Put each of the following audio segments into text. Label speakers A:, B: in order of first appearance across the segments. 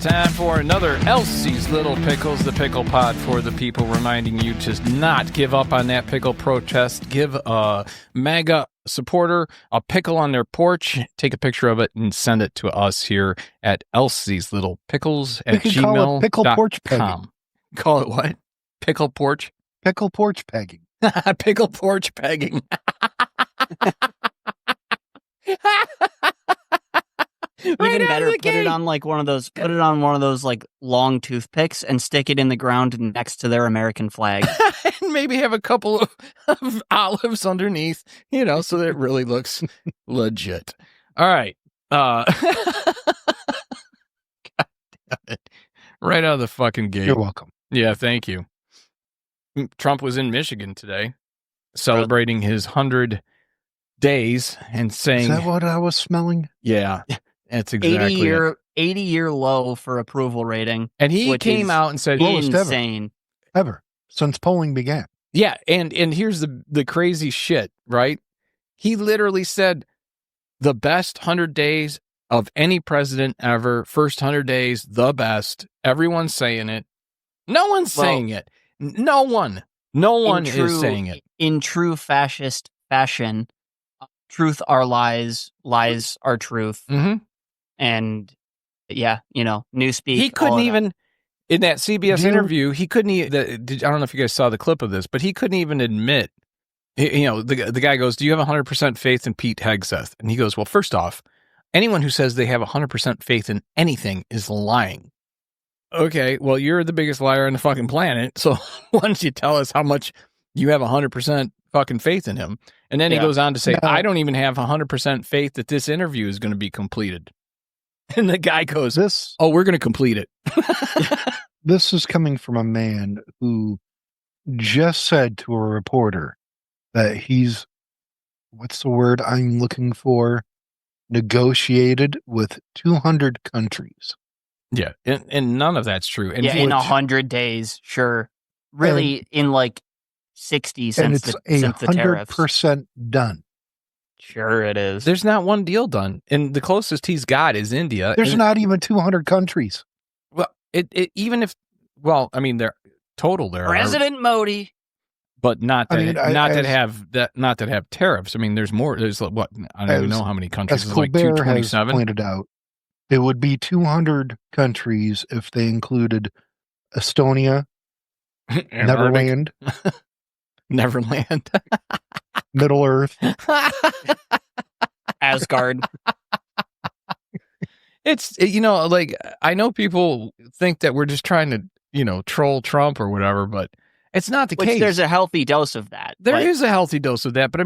A: time for another Elsie's Little Pickles, the pickle pod for the people, reminding you to not give up on that pickle protest. Give a MAGA supporter a pickle on their porch, take a picture of it, and send it to us here at Elsie's Little Pickles at gmail.com.
B: Pickle porch pegging.
A: Call it what? Pickle porch?
B: Pickle porch pegging.
A: Pickle porch pegging.
C: Even better, put it on one of those like long toothpicks and stick it in the ground next to their American flag.
A: And maybe have a couple of olives underneath, so that it really looks legit. All right. God damn it. Right out of the fucking gate.
B: You're welcome.
A: Yeah, thank you. Trump was in Michigan today, celebrating his 100 days and saying...
B: Is that what I was smelling?
A: Yeah. That's exactly
C: 80-year low for approval rating.
A: And he came out and said,
C: insane.
B: Ever since polling began.
A: Yeah, and here's the crazy shit, right? He literally said the best 100 days of any president ever, first 100 days, the best. Everyone's saying it. No one's saying it. No one is saying it.
C: In true fascist fashion, truth are lies, lies are truth.
A: Mm-hmm.
C: And yeah, newspeak.
A: He couldn't even, in that CBS interview, he couldn't even, I don't know if you guys saw the clip of this, but he couldn't even admit, the guy goes, do you have 100% faith in Pete Hegseth? And he goes, well, first off, anyone who says they have 100% faith in anything is lying. Okay, well, you're the biggest liar on the fucking planet, so why don't you tell us how much you have 100% fucking faith in him? And then he goes on to say, I don't even have 100% faith that this interview is going to be completed. And the guy goes, we're going to complete it.
B: This is coming from a man who just said to a reporter that he's, what's the word I'm looking for? Negotiated with 200 countries.
A: Yeah, and none of that's true. And
C: in 100 days, sure. Really, in 60 since the tariffs.
B: 100% done.
C: Sure it is.
A: There's not one deal done. And the closest he's got is India.
B: There's not even 200 countries.
A: Well, even if, they're total there.
C: President Modi.
A: But not that have tariffs. There's more. There's what? I don't even know how many countries. It's like 227.
B: Has pointed out, it would be 200 countries if they included Estonia, Neverland, Middle Earth,
C: Asgard.
A: It's, I know people think that we're just trying to, troll Trump or whatever, but it's not the case.
C: There's a healthy dose of that.
A: There is a healthy dose of that, but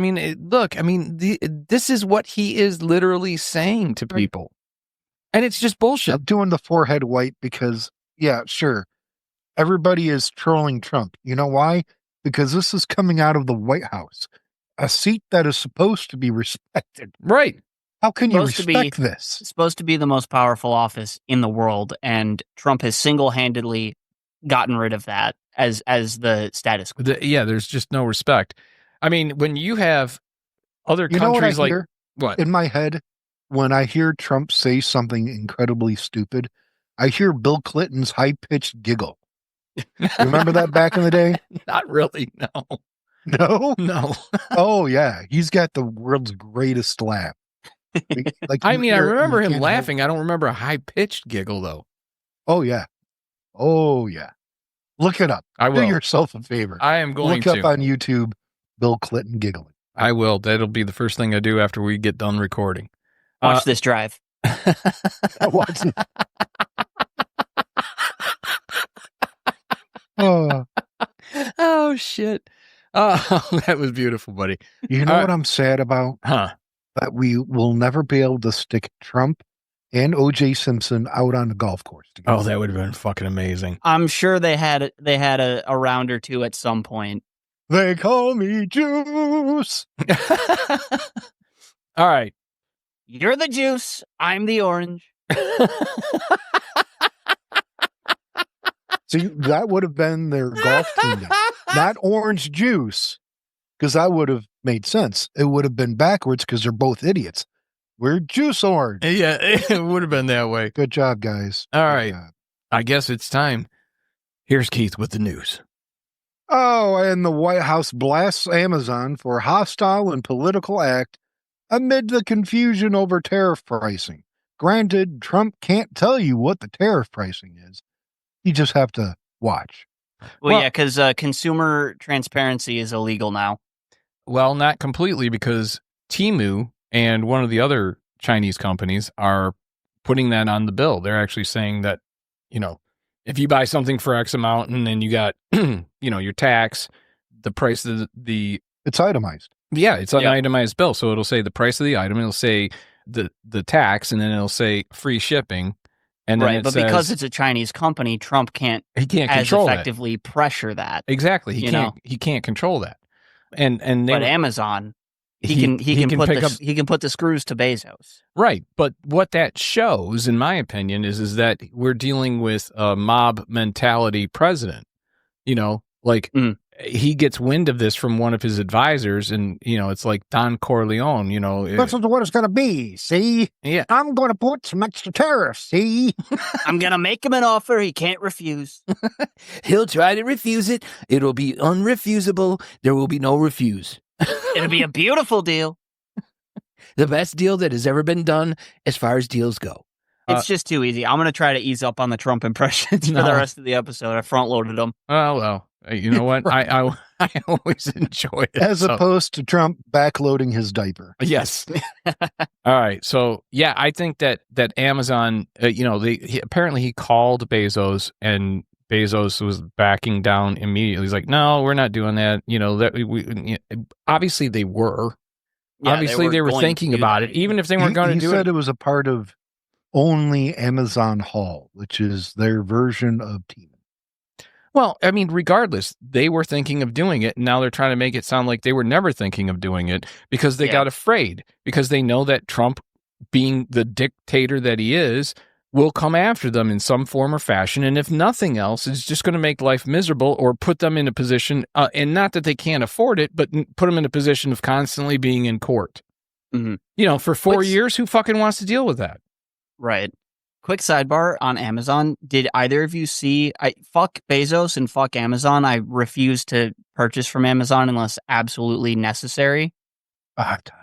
A: this is what he is literally saying to people. And it's just bullshit.
B: I'm doing the forehead white because, yeah, sure. Everybody is trolling Trump. You know why? Because this is coming out of the White House, a seat that is supposed to be respected.
A: Right.
B: How can you respect this?
C: It's supposed to be the most powerful office in the world, and Trump has single-handedly gotten rid of that as the status quo.
A: There's just no respect. When you have other countries what?
B: In my head, when I hear Trump say something incredibly stupid, I hear Bill Clinton's high-pitched giggle. Remember that back in the day?
A: Not really, no.
B: No?
A: No.
B: Oh, yeah. He's got the world's greatest laugh.
A: I remember him laughing. I don't remember a high-pitched giggle, though.
B: Oh, yeah. Oh, yeah. Look it up.
A: I will.
B: Do yourself a favor.
A: I am going to.
B: Look up on YouTube, Bill Clinton giggling.
A: I will. That'll be the first thing I do after we get done recording.
C: Watch this drive.
B: Watch it.
A: Oh, shit. Oh, that was beautiful, buddy.
B: You know what I'm sad about?
A: Huh?
B: That we will never be able to stick Trump and O.J. Simpson out on the golf course together.
A: Oh, that would have been fucking amazing.
C: I'm sure they had a round or two at some point.
B: They call me Juice.
A: All right.
C: You're the juice. I'm the orange.
B: See, that would have been their golf team. Not orange juice, because that would have made sense. It would have been backwards because they're both idiots. We're juice orange.
A: Yeah, it would have been that way.
B: Good job, guys.
A: All
B: Good
A: right.
B: job.
A: I guess it's time. Here's Keith with the news.
B: Oh, and the White House blasts Amazon for hostile and political act amid the confusion over tariff pricing. Granted, Trump can't tell you what the tariff pricing is. You just have to watch.
C: Well, yeah, because consumer transparency is illegal now.
A: Well, not completely, because Temu and one of the other Chinese companies are putting that on the bill. They're actually saying that, if you buy something for X amount and then you got, your tax, the price of the
B: It's itemized.
A: Yeah, it's an itemized bill. So it'll say the price of the item, it'll say the tax, and then it'll say free shipping. And then
C: but because it's a Chinese company, Trump can't
A: control
C: effectively pressure that.
A: Exactly. He can't control that. But
C: Amazon, he can put the screws to Bezos.
A: Right. But what that shows, in my opinion, is that we're dealing with a mob mentality president. He gets wind of this from one of his advisors, and it's like Don Corleone.
B: That's what it's going to be. See,
A: yeah,
B: I'm going to put some extra tariffs. See,
C: I'm going to make him an offer he can't refuse.
A: He'll try to refuse it. It'll be unrefusable. There will be no refuse.
C: It'll be a beautiful deal.
A: The best deal that has ever been done as far as deals go.
C: It's just too easy. I'm going to try to ease up on the Trump impressions for the rest of the episode. I front-loaded them.
A: Oh, well. You know what? I always enjoy it.
B: As opposed to Trump backloading his diaper.
A: Yes. All right. So, yeah, I think that Amazon, apparently he called Bezos, and Bezos was backing down immediately. He's like, no, we're not doing that. Obviously they were.
C: Yeah,
A: obviously they were thinking about it, even if they weren't going to do it.
B: He said it was a part of only Amazon Haul, which is their version of Temu.
A: Well, I mean, regardless, they were thinking of doing it. And now they're trying to make it sound like they were never thinking of doing it because they got afraid, because they know that Trump, being the dictator that he is, will come after them in some form or fashion. And if nothing else, it's just going to make life miserable or put them in a position, and not that they can't afford it, but put them in a position of constantly being in court.
C: Mm-hmm.
A: For 4 years, who fucking wants to deal with that?
C: Right. Quick sidebar on Amazon. Did either of you see, fuck Bezos and fuck Amazon. I refuse to purchase from Amazon unless absolutely necessary.
B: I have time.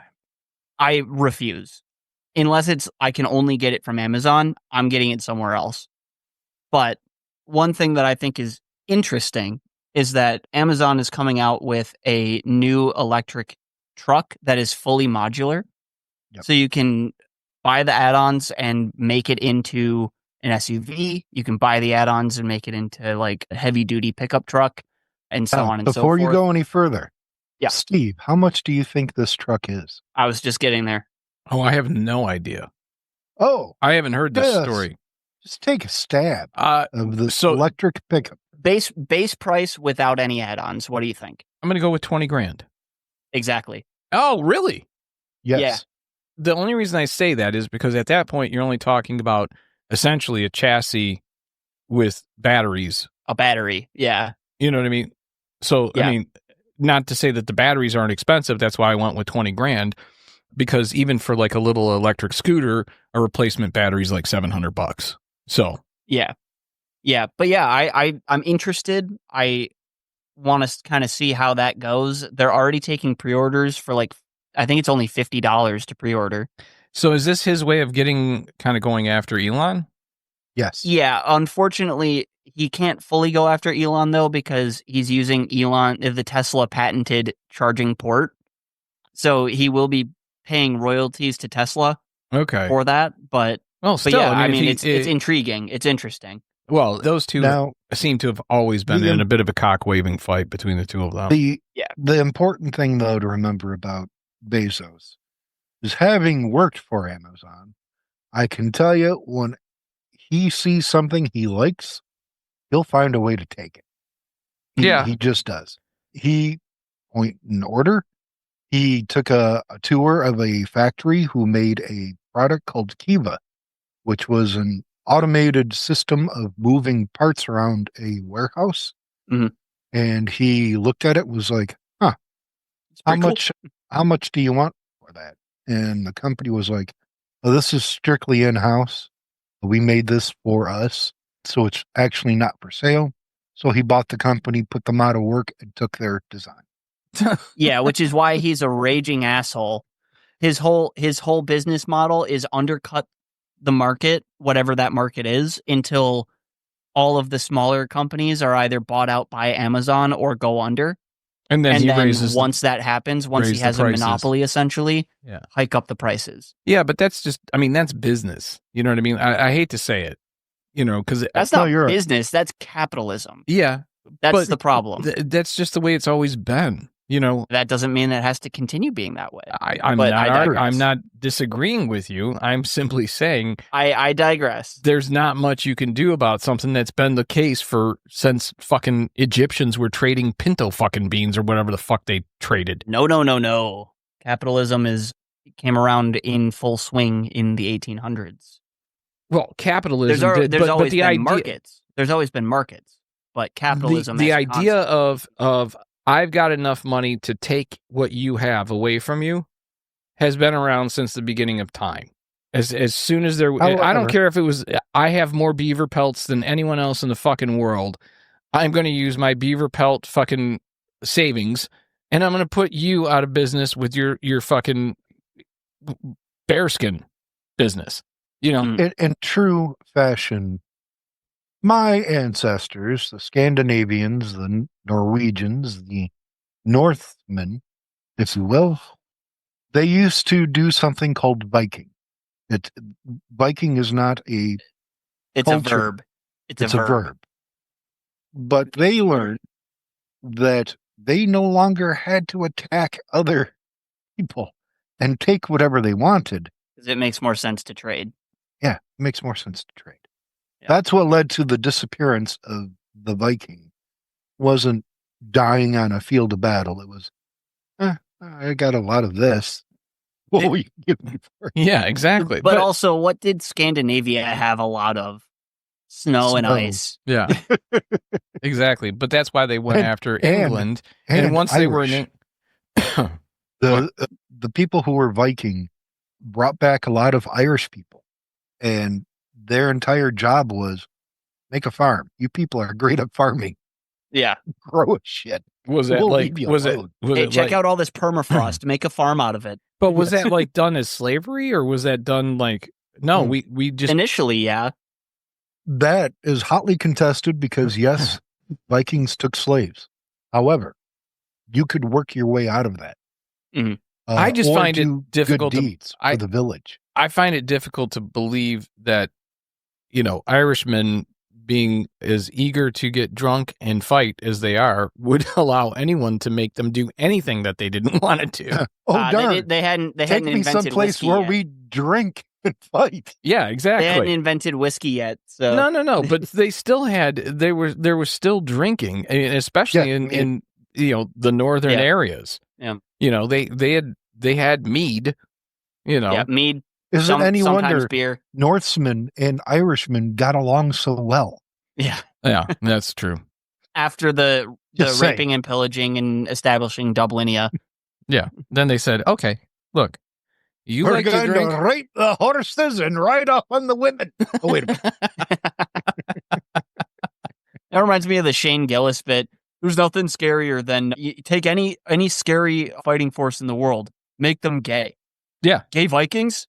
C: I refuse. Unless I can only get it from Amazon, I'm getting it somewhere else. But one thing that I think is interesting is that Amazon is coming out with a new electric truck that is fully modular. Yep. So you can buy the add-ons and make it into an SUV. You can buy the add-ons and make it into like a heavy-duty pickup truck, and so on and so forth.
B: Before you go any further,
C: yeah,
B: Steve, how much do you think this truck is?
C: I was just getting there.
A: Oh, I have no idea.
B: Oh,
A: I haven't heard this story.
B: Just take a stab of the electric pickup.
C: Base price without any add-ons. What do you think?
A: I'm going to go with $20,000.
C: Exactly.
A: Oh, really?
B: Yes.
C: Yeah.
A: The only reason I say that is because at that point, you're only talking about essentially a chassis with batteries.
C: A battery, yeah.
A: You know what I mean? So, yeah. I mean, not to say that the batteries aren't expensive. That's why I went with $20,000, because even for like a little electric scooter, a replacement battery is like $700. So,
C: yeah. But yeah, I'm interested. I want to kind of see how that goes. They're already taking pre-orders for like, I think it's only $50 to pre-order.
A: So is this his way of kind of going after Elon?
B: Yes.
C: Yeah. Unfortunately, he can't fully go after Elon though, because he's using the Tesla patented charging port. So he will be paying royalties to Tesla.
A: For
C: that. But
A: still,
C: yeah, I mean, it's intriguing. It's interesting.
A: Well, those two seem to have always been in a bit of a cock-waving fight between the two of them.
B: The important thing, though, to remember about Bezos is, having worked for Amazon, I can tell you, when he sees something he likes, he'll find a way to take it. He just does. He point an order. He took a tour of a factory who made a product called Kiva, which was an automated system of moving parts around a warehouse.
C: Mm-hmm.
B: And he looked at it, was like, how much do you want for that? And the company was like, This is strictly in-house. We made this for us, so it's actually not for sale. So he bought the company, put them out of work, and took their design.
C: Yeah, which is why he's a raging asshole. His whole business model is undercut the market, whatever that market is, until all of the smaller companies are either bought out by Amazon or go under.
A: And then
C: once that happens, once he has a monopoly, essentially, hike up the prices.
A: Yeah, but that's just, that's business. You know what I mean? I hate to say it, because
C: that's not business. That's capitalism.
A: Yeah.
C: That's the problem.
A: That's just the way it's always been.
C: That doesn't mean it has to continue being that way.
A: I'm not disagreeing with you. I'm simply saying
C: I digress.
A: There's not much you can do about something that's been the case since fucking Egyptians were trading pinto fucking beans or whatever the fuck they traded.
C: No. Capitalism came around in full swing in the 1800s.
A: Well, capitalism
C: there's always been markets. There's always been markets, but capitalism.
A: The idea of I've got enough money to take what you have away from you has been around since the beginning of time. As soon as I don't care if it was, I have more beaver pelts than anyone else in the fucking world. I'm going to use my beaver pelt fucking savings, and I'm going to put you out of business with your fucking bearskin business.
B: In true fashion, my ancestors, the Scandinavians, the Norwegians, the Northmen, if you will, they used to do something called Viking. Viking is not a
C: It's culture. A verb. It's a verb.
B: But they learned that they no longer had to attack other people and take whatever they wanted.
C: Because it makes more sense to trade.
B: Yeah, it makes more sense to trade. Yeah. That's what led to the disappearance of the Viking. Wasn't dying on a field of battle. It was, I got a lot of this. What will you give me for it?
A: Yeah, exactly.
C: But also, what did Scandinavia have a lot of? Snow and ice.
A: Yeah, exactly. But that's why they went after England. And once
B: Irish.
A: They were in
B: the people who were Viking brought back a lot of Irish people, and their entire job was make a farm. You people are great at farming.
C: Yeah,
B: grow a shit.
A: Was it
C: check out all this permafrost, make a farm out of it.
A: But was that like done as slavery, or was that done like no? We just
C: initially, yeah.
B: That is hotly contested because yes, Vikings took slaves. However, you could work your way out of that.
C: Mm-hmm.
A: I just find it difficult
B: for the village.
A: I find it difficult to believe that, Irishmen being as eager to get drunk and fight as they are would allow anyone to make them do anything that they didn't want to do.
B: Darn.
C: They hadn't
B: Take me
C: invented
B: someplace where
C: yet.
B: we drink and fight.
A: Yeah, exactly.
C: They hadn't invented whiskey yet. So
A: No. But they still had. There was still drinking, especially in the northern areas.
C: Yeah.
A: They had mead.
C: Yeah, mead.
B: Is it any wonder
C: beer.
B: Northmen and Irishmen got along so well?
C: Yeah.
A: Yeah, that's true.
C: After the raping and pillaging and establishing Dublinia.
A: Yeah. Then they said, okay, look,
B: we're
A: like
B: going
A: to drink?
B: rape the horses and ride off on the women. Oh, wait a minute.
C: That reminds me of the Shane Gillis bit. There's nothing scarier than you take any scary fighting force in the world, make them gay.
A: Yeah.
C: Gay Vikings?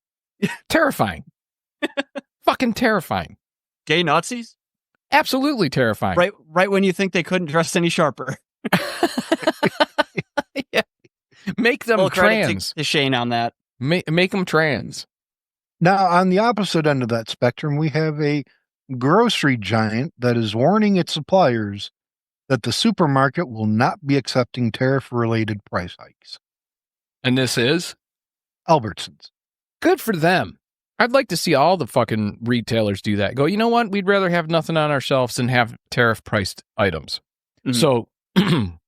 A: Terrifying. Fucking terrifying.
C: Gay Nazis?
A: Absolutely terrifying.
C: Right when you think they couldn't dress any sharper.
A: Yeah. Make them trans.
C: To Shane on that.
A: Make them trans.
B: Now, on the opposite end of that spectrum, we have a grocery giant that is warning its suppliers that the supermarket will not be accepting tariff-related price hikes.
A: And this is?
B: Albertsons.
A: Good for them. I'd like to see all the fucking retailers do that. Go, you know what? We'd rather have nothing on our shelves than have tariff-priced items. Mm-hmm. So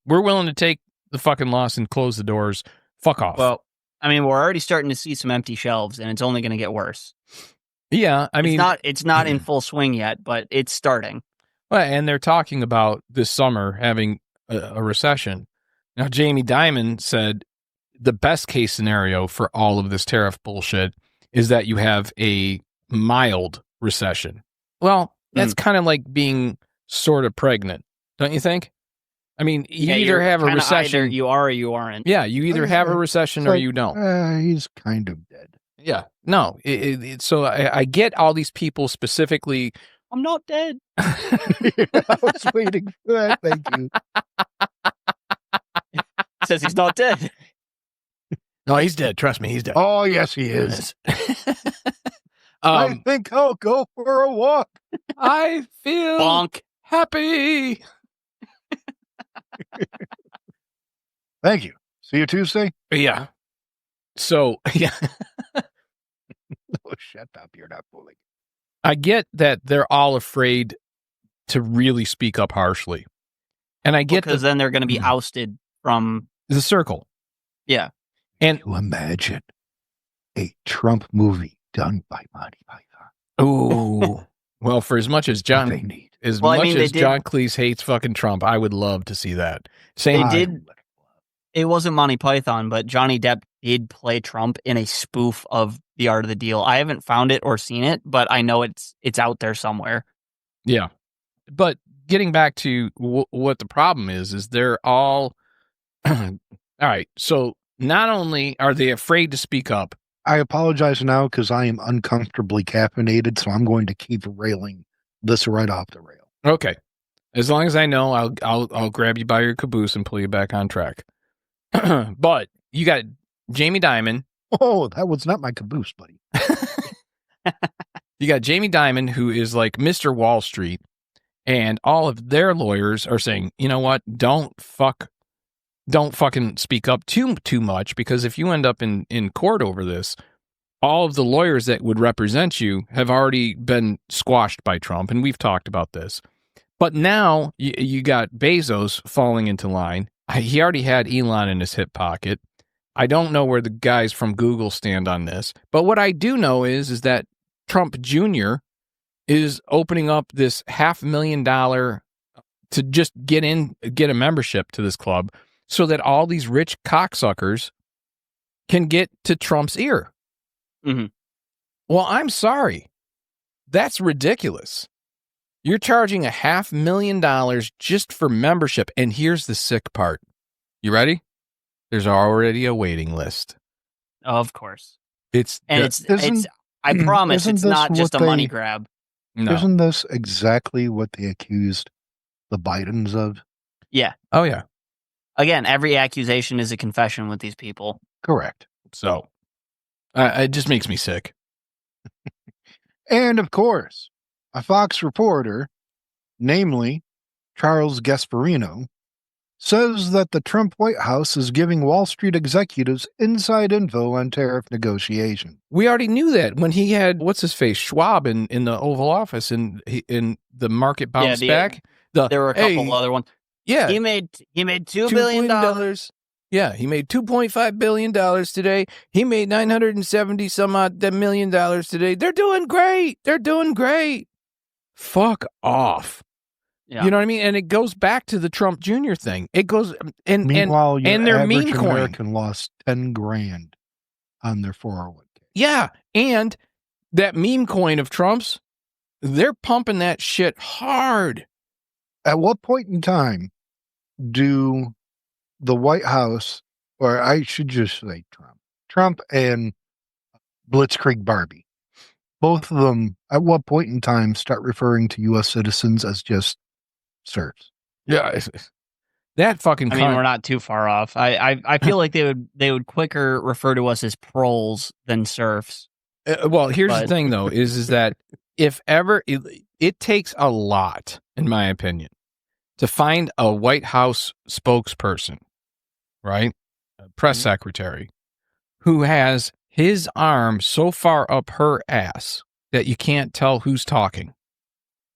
A: we're willing to take the fucking loss and close the doors. Fuck off.
C: Well, I mean, we're already starting to see some empty shelves, and it's only going to get worse.
A: Yeah, I mean...
C: It's not in full swing yet, but it's starting.
A: Well, and they're talking about this summer having a recession. Now, Jamie Dimon said the best case scenario for all of this tariff bullshit is that you have a mild recession. Well, that's kind of like being sort of pregnant, don't you think? I mean, you either have a recession.
C: Either you are or you aren't.
A: Yeah, you either have a recession or you don't.
B: He's kind of dead.
A: Yeah, no. So I get all these people specifically.
C: I'm not dead.
B: I was waiting for that. Thank you.
C: Says he's not dead.
A: No, he's dead. Trust me, he's dead.
B: Oh, yes, he is. I think I'll go for a walk.
A: I feel happy.
B: Thank you. See you Tuesday?
A: Yeah. So, yeah.
B: Oh, shut up. You're not fooling.
A: I get that they're all afraid to really speak up harshly. And I get
C: because then they're going to be ousted from
A: the circle.
C: Yeah.
B: And you imagine a Trump movie done by Monty Python.
A: Oh, well, for as much as John Cleese hates fucking Trump, I would love to see that.
C: It wasn't Monty Python, but Johnny Depp did play Trump in a spoof of The Art of the Deal. I haven't found it or seen it, but I know it's out there somewhere.
A: Yeah. But getting back to what the problem is they're all all right. So not only are they afraid to speak up.
B: I apologize now because I am uncomfortably caffeinated, so I'm going to keep railing this right off the rail.
A: Okay. As long as I know, I'll grab you by your caboose and pull you back on track. But you got Jamie Dimon.
B: Oh, that was not my caboose, buddy.
A: You got Jamie Dimon, who is like Mr. Wall Street, and all of their lawyers are saying, you know what? Don't fucking speak up too much, because if you end up in court over this, all of the lawyers that would represent you have already been squashed by Trump, and we've talked about this. But now you got Bezos falling into line. He already had Elon in his hip pocket. I don't know where the guys from Google stand on this, but what I do know is that Trump Jr. is opening up this $500,000 to just get a membership to this club so that all these rich cocksuckers can get to Trump's ear.
C: Mm-hmm.
A: Well, I'm sorry. That's ridiculous. You're charging $500,000 just for membership. And here's the sick part. You ready? There's already a waiting list.
C: Of course.
A: I
C: promise it's not just a money grab.
B: No. Isn't this exactly what they accused the Bidens of?
C: Yeah.
A: Oh, yeah.
C: Again, every accusation is a confession with these people.
B: Correct.
A: So, it just makes me sick.
B: And, of course, a Fox reporter, namely Charles Gasparino, says that the Trump White House is giving Wall Street executives inside info on tariff negotiation.
A: We already knew that when he had, what's-his-face, Schwab in the Oval Office, and in the market bounced back.
C: There were a couple other ones.
A: Yeah.
C: He made $2 billion.
A: Yeah, he made $2.5 billion today. He made $970 some odd million today. They're doing great. They're doing great. Fuck off. Yeah. You know what I mean? And it goes back to the Trump Jr. thing. It goes and
B: meanwhile,
A: and their meme coin.
B: American lost $10,000 on their 401k.
A: Yeah, and that meme coin of Trump's, they're pumping that shit hard.
B: At what point in time do the White House, or I should just say Trump and Blitzkrieg Barbie, both of them, at what point in time start referring to U.S. citizens as just serfs?
A: Yeah, that fucking.
C: I mean, we're not too far off. I feel like they would quicker refer to us as proles than serfs.
A: Well, here's the thing, though, is that if ever it takes a lot, in my opinion, to find a White House spokesperson, right, a press secretary, who has his arm so far up her ass that you can't tell who's talking.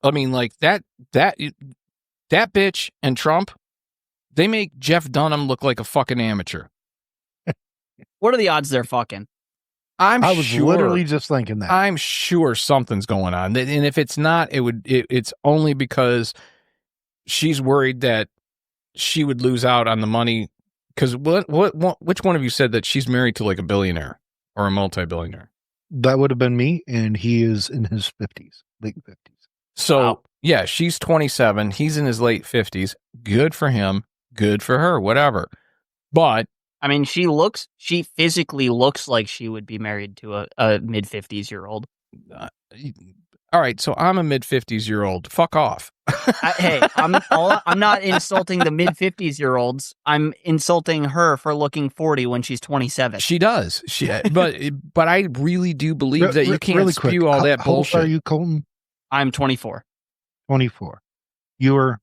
A: I mean, like that bitch and Trump, they make Jeff Dunham look like a fucking amateur.
C: What are the odds they're fucking?
B: I was literally just thinking that.
A: I'm sure something's going on, and if it's not, it's only because she's worried that she would lose out on the money. Because which one of you said that she's married to like a billionaire or a multi-billionaire?
B: That would have been me, and he is in his 50s, late 50s.
A: So,
C: Wow.
A: yeah, she's 27. He's in his late 50s. Good for him. Good for her. Whatever. But
C: I mean, she physically looks like she would be married to a mid-50s-year-old.
A: All right, so I'm a mid-50s-year-old. Fuck off.
C: Hey, I'm not insulting the mid-50s-year-olds. I'm insulting her for looking 40 when she's 27.
A: She does. But I really do believe that you can't
B: really
A: spew
B: quick,
A: all that
B: how old
A: bullshit.
B: are you, Colton?
C: I'm 24.
B: 24. You were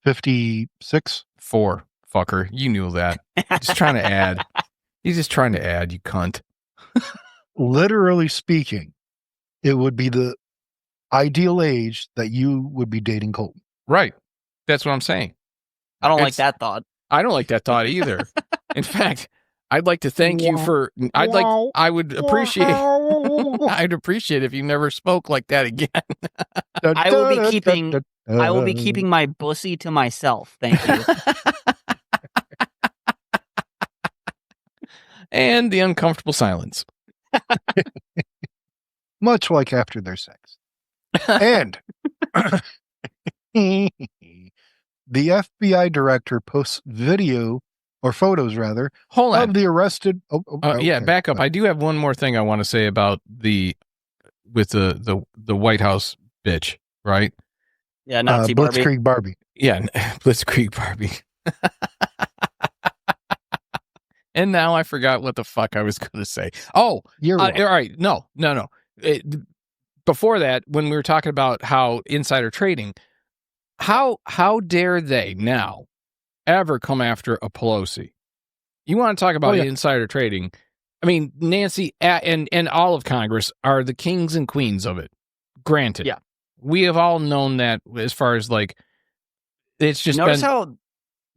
B: 56?
A: 4, fucker. You knew that. Just trying to add. He's just trying to add, you cunt.
B: Literally speaking, it would be the ideal age that you would be dating Colton.
A: Right. That's what I'm saying.
C: I don't like that thought.
A: I don't like that thought either. In fact, I'd like to thank you for. I would appreciate. I'd appreciate if you never spoke like that again.
C: I will be keeping my bussy to myself. Thank you.
A: And the uncomfortable silence.
B: Much like after their sex. And the FBI director posts video or photos rather
A: Hold on.
B: of the arrested.
A: Yeah, back up. I do have one more thing I want to say about the White House bitch, right?
C: Yeah, Nazi Barbie.
B: Blitzkrieg Barbie.
A: Yeah, Blitzkrieg Barbie. And now I forgot what the fuck I was going to say. Oh,
B: You're
A: all right. No. Before that, when we were talking about how insider trading, how dare they now ever come after a Pelosi? You want to talk about insider trading? I mean, Nancy and all of Congress are the kings and queens of it. Granted,
C: yeah,
A: we have all known that. As far as like, it's just
C: notice how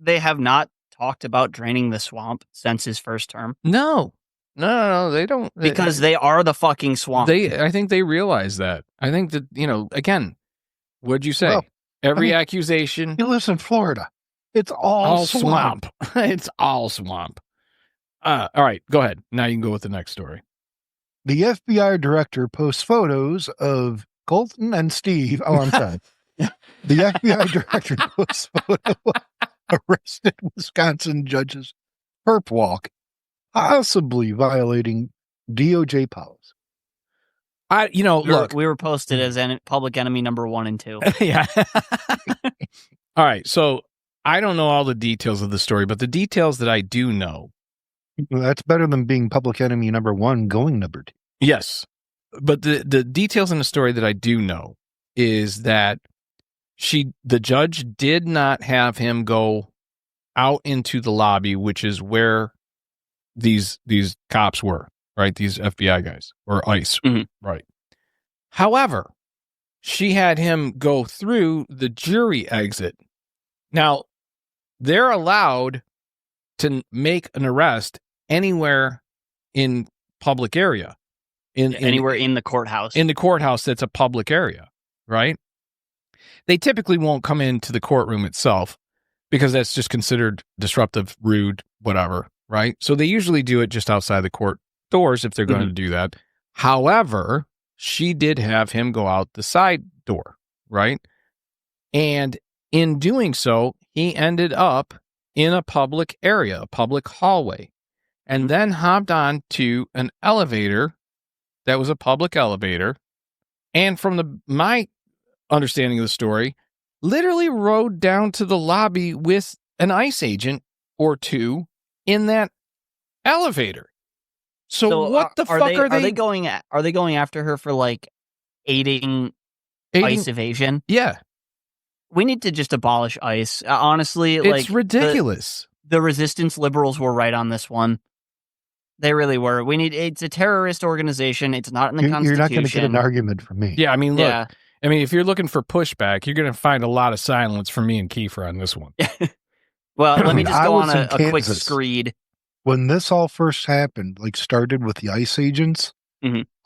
C: they have not talked about draining the swamp since his first term.
A: No, they don't,
C: because they are the fucking swamp.
A: I think they realize that. I think that, again, what'd you say?
B: Well,
A: Every accusation.
B: He lives in Florida. It's all swamp.
A: It's all swamp. All right, go ahead. Now you can go with the next story.
B: The FBI director posts photos of Colton and Steve. Oh, I'm sorry. The FBI director posts photos of arrested Wisconsin judges perp walk, possibly violating DOJ policy.
A: Look,
C: we were posted as public enemy number 1 and 2.
A: Yeah. All right, so I don't know all the details of the story, but the details that I do know.
B: Well, that's better than being public enemy number 1 going number 2.
A: Yes, but the details in the story that I do know is that the judge did not have him go out into the lobby, which is where these cops were, right? These FBI guys or ICE, right? However, she had him go through the jury exit. Now, they're allowed to make an arrest anywhere in public area.
C: Anywhere in the courthouse.
A: In the courthouse that's a public area, right? They typically won't come into the courtroom itself because that's just considered disruptive, rude, whatever, right? So they usually do it just outside the court doors if they're going to do that. However, she did have him go out the side door, right? And in doing so, he ended up in a public area, a public hallway, and then hopped on to an elevator that was a public elevator. And from my understanding of the story, literally rode down to the lobby with an ICE agent or two in that elevator. So what the fuck are they
C: going at? Are they going after her for like aiding ICE evasion?
A: Yeah.
C: We need to just abolish ICE. Honestly,
A: it's ridiculous.
C: The resistance liberals were right on this one. They really were. It's a terrorist organization. It's not in the Constitution.
B: You're not going to get an argument from me.
A: Yeah, I mean, look. Yeah. I mean, if you're looking for pushback, you're going to find a lot of silence from me and Kiefer on this one.
C: Well, let me just go on a quick screed.
B: When this all first happened, started with the ICE agents,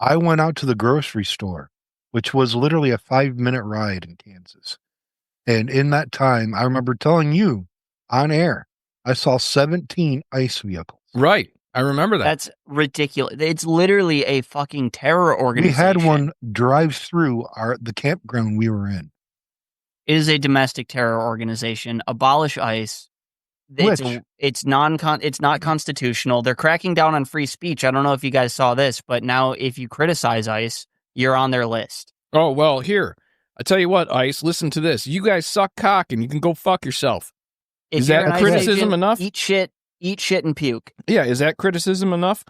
B: I went out to the grocery store, which was literally a 5-minute ride in Kansas. And in that time, I remember telling you on air, I saw 17 ICE vehicles.
A: Right. I remember that.
C: That's ridiculous. It's literally a fucking terror
B: We
C: organization.
B: had one drive through the campground we were in.
C: It is a domestic terror organization. Abolish ICE. It's not constitutional. They're cracking down on free speech. I don't know if you guys saw this, but now if you criticize ICE, you're on their list.
A: Oh, well, here. I tell you what, ICE, listen to this. You guys suck cock and you can go fuck yourself. Is that
C: you're an
A: criticism
C: ICE agent,
A: enough?
C: Eat shit and puke.
A: Yeah, is that criticism enough?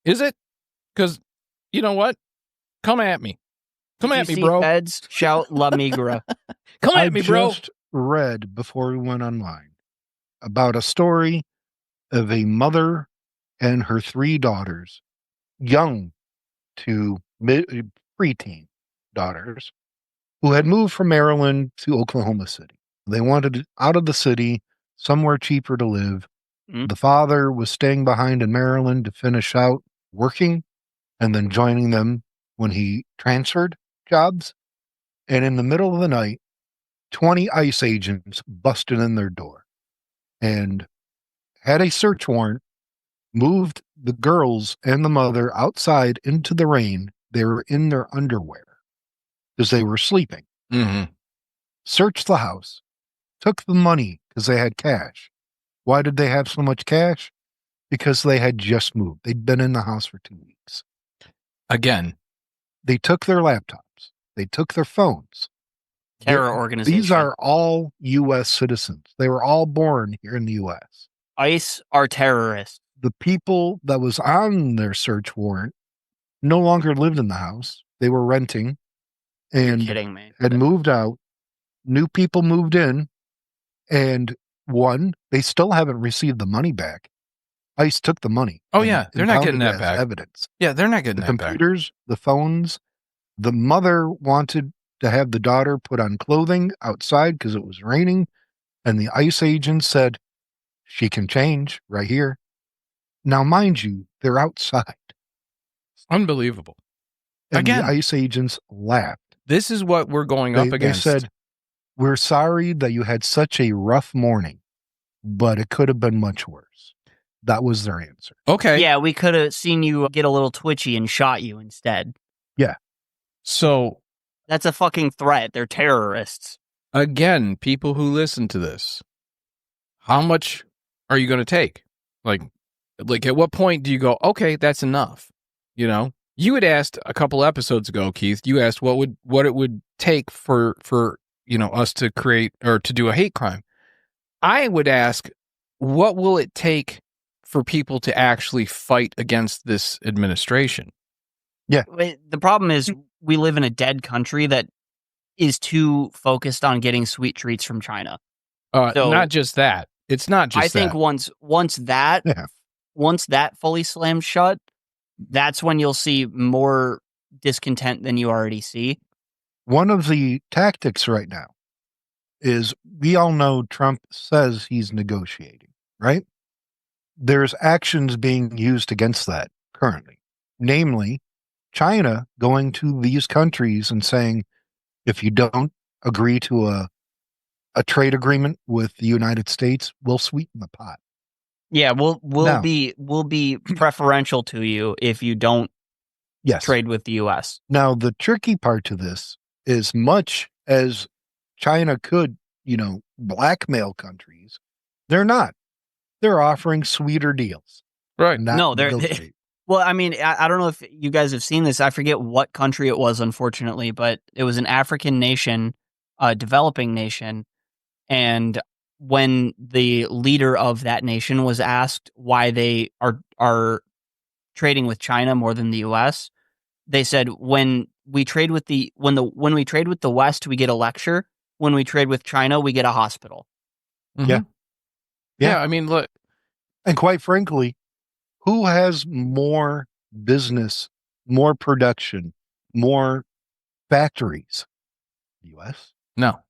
A: Is it? Because, you know what? Come at me. Come at me, bro.
C: Feds, shout La Migra.
A: Come at me, bro.
B: I just read before we went online about a story of a mother and her 3 daughters, young to preteen daughters, who had moved from Maryland to Oklahoma City. They wanted out of the city, somewhere cheaper to live.
C: Mm.
B: The father was staying behind in Maryland to finish out working and then joining them when he transferred jobs. And in the middle of the night, 20 ICE agents busted in their door and had a search warrant, moved the girls and the mother outside into the rain. They were in their underwear because they were sleeping.
A: Mm-hmm.
B: Searched the house, took the money because they had cash. Why did they have so much cash? Because they had just moved. They'd been in the house for 2 weeks.
A: Again.
B: They took their laptops. They took their phones.
C: Terror organization.
B: These are all U.S. citizens. They were all born here in the U.S.
C: ICE are terrorists.
B: The people that was on their search warrant no longer lived in the house. They were renting and
C: You're kidding me.
B: had moved out. New people moved in, and they still haven't received the money back. ICE took the money.
A: Oh, yeah. They're not getting that back.
B: Evidence.
A: Yeah, they're not getting
B: the
A: that back.
B: computers, the phones. The mother wanted to have the daughter put on clothing outside because it was raining, and the ICE agent said, she can change right here. Now, mind you, they're outside.
A: Unbelievable.
B: And
A: Again,
B: the ICE agents laughed.
A: This is what we're going up against.
B: They said, we're sorry that you had such a rough morning, but it could have been much worse. That was their answer.
A: Okay.
C: Yeah, we could have seen you get a little twitchy and shot you instead.
B: Yeah.
A: So
C: that's a fucking threat. They're terrorists.
A: Again, people who listen to this, how much are you going to take? Like at what point do you go, okay, that's enough? You know, you had asked a couple episodes ago, Keith, you asked what it would take for, you know, us to create or to do a hate crime. I would ask, what will it take for people to actually fight against this administration?
B: Yeah.
C: The problem is we live in a dead country that is too focused on getting sweet treats from China.
A: So, not just that. It's not just that.
C: I think once that fully slams shut, that's when you'll see more discontent than you already see.
B: One of the tactics right now is we all know Trump says he's negotiating, right? There's actions being used against that currently, namely China going to these countries and saying, if you don't agree to a trade agreement with the United States, we'll sweeten the pot.
C: Yeah, we'll be preferential to you if you don't trade with the U.S.
B: Now, the tricky part to this is much as China could, you know, blackmail countries, they're not. They're offering sweeter deals.
A: Right.
C: No, well, I mean, I don't know if you guys have seen this. I forget what country it was, unfortunately, but it was an African nation, a developing nation. And when the leader of that nation was asked why they are trading with China more than the U.S., they said, when we trade with the West, we get a lecture. When we trade with China, we get a hospital.
A: Mm-hmm. Yeah. I mean, look.
B: And quite frankly, who has more business, more production, more factories? The U.S.?
A: No.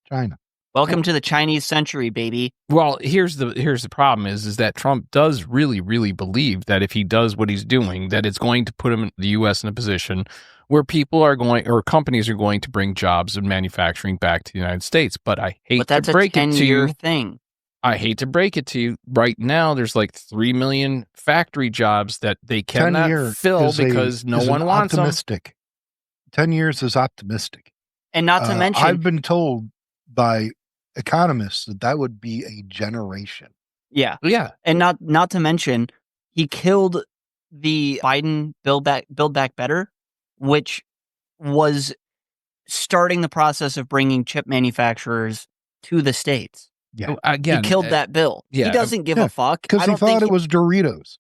B: China.
C: Welcome to the Chinese century, baby.
A: Well, here's the problem is that Trump does really, really believe that if he does what he's doing, that it's going to put him, the U.S. in a position where people are going, or companies are going to bring jobs and manufacturing back to the United States. But I hate to break it to you.
C: Thing.
A: I hate to break it to you, right now there's like 3 million factory jobs that they cannot fill because no one wants
B: optimistic.
A: them.
B: 10 years is optimistic.
C: And not to mention,
B: I've been told by economists that would be a generation.
C: Yeah.
A: Yeah.
C: And not to mention, he killed the Biden Build Back Better, which was starting the process of bringing chip manufacturers to the States.
B: Yeah.
A: Again,
C: he killed that bill.
A: yeah,
C: He doesn't give a fuck.
B: Because he thought it was Doritos.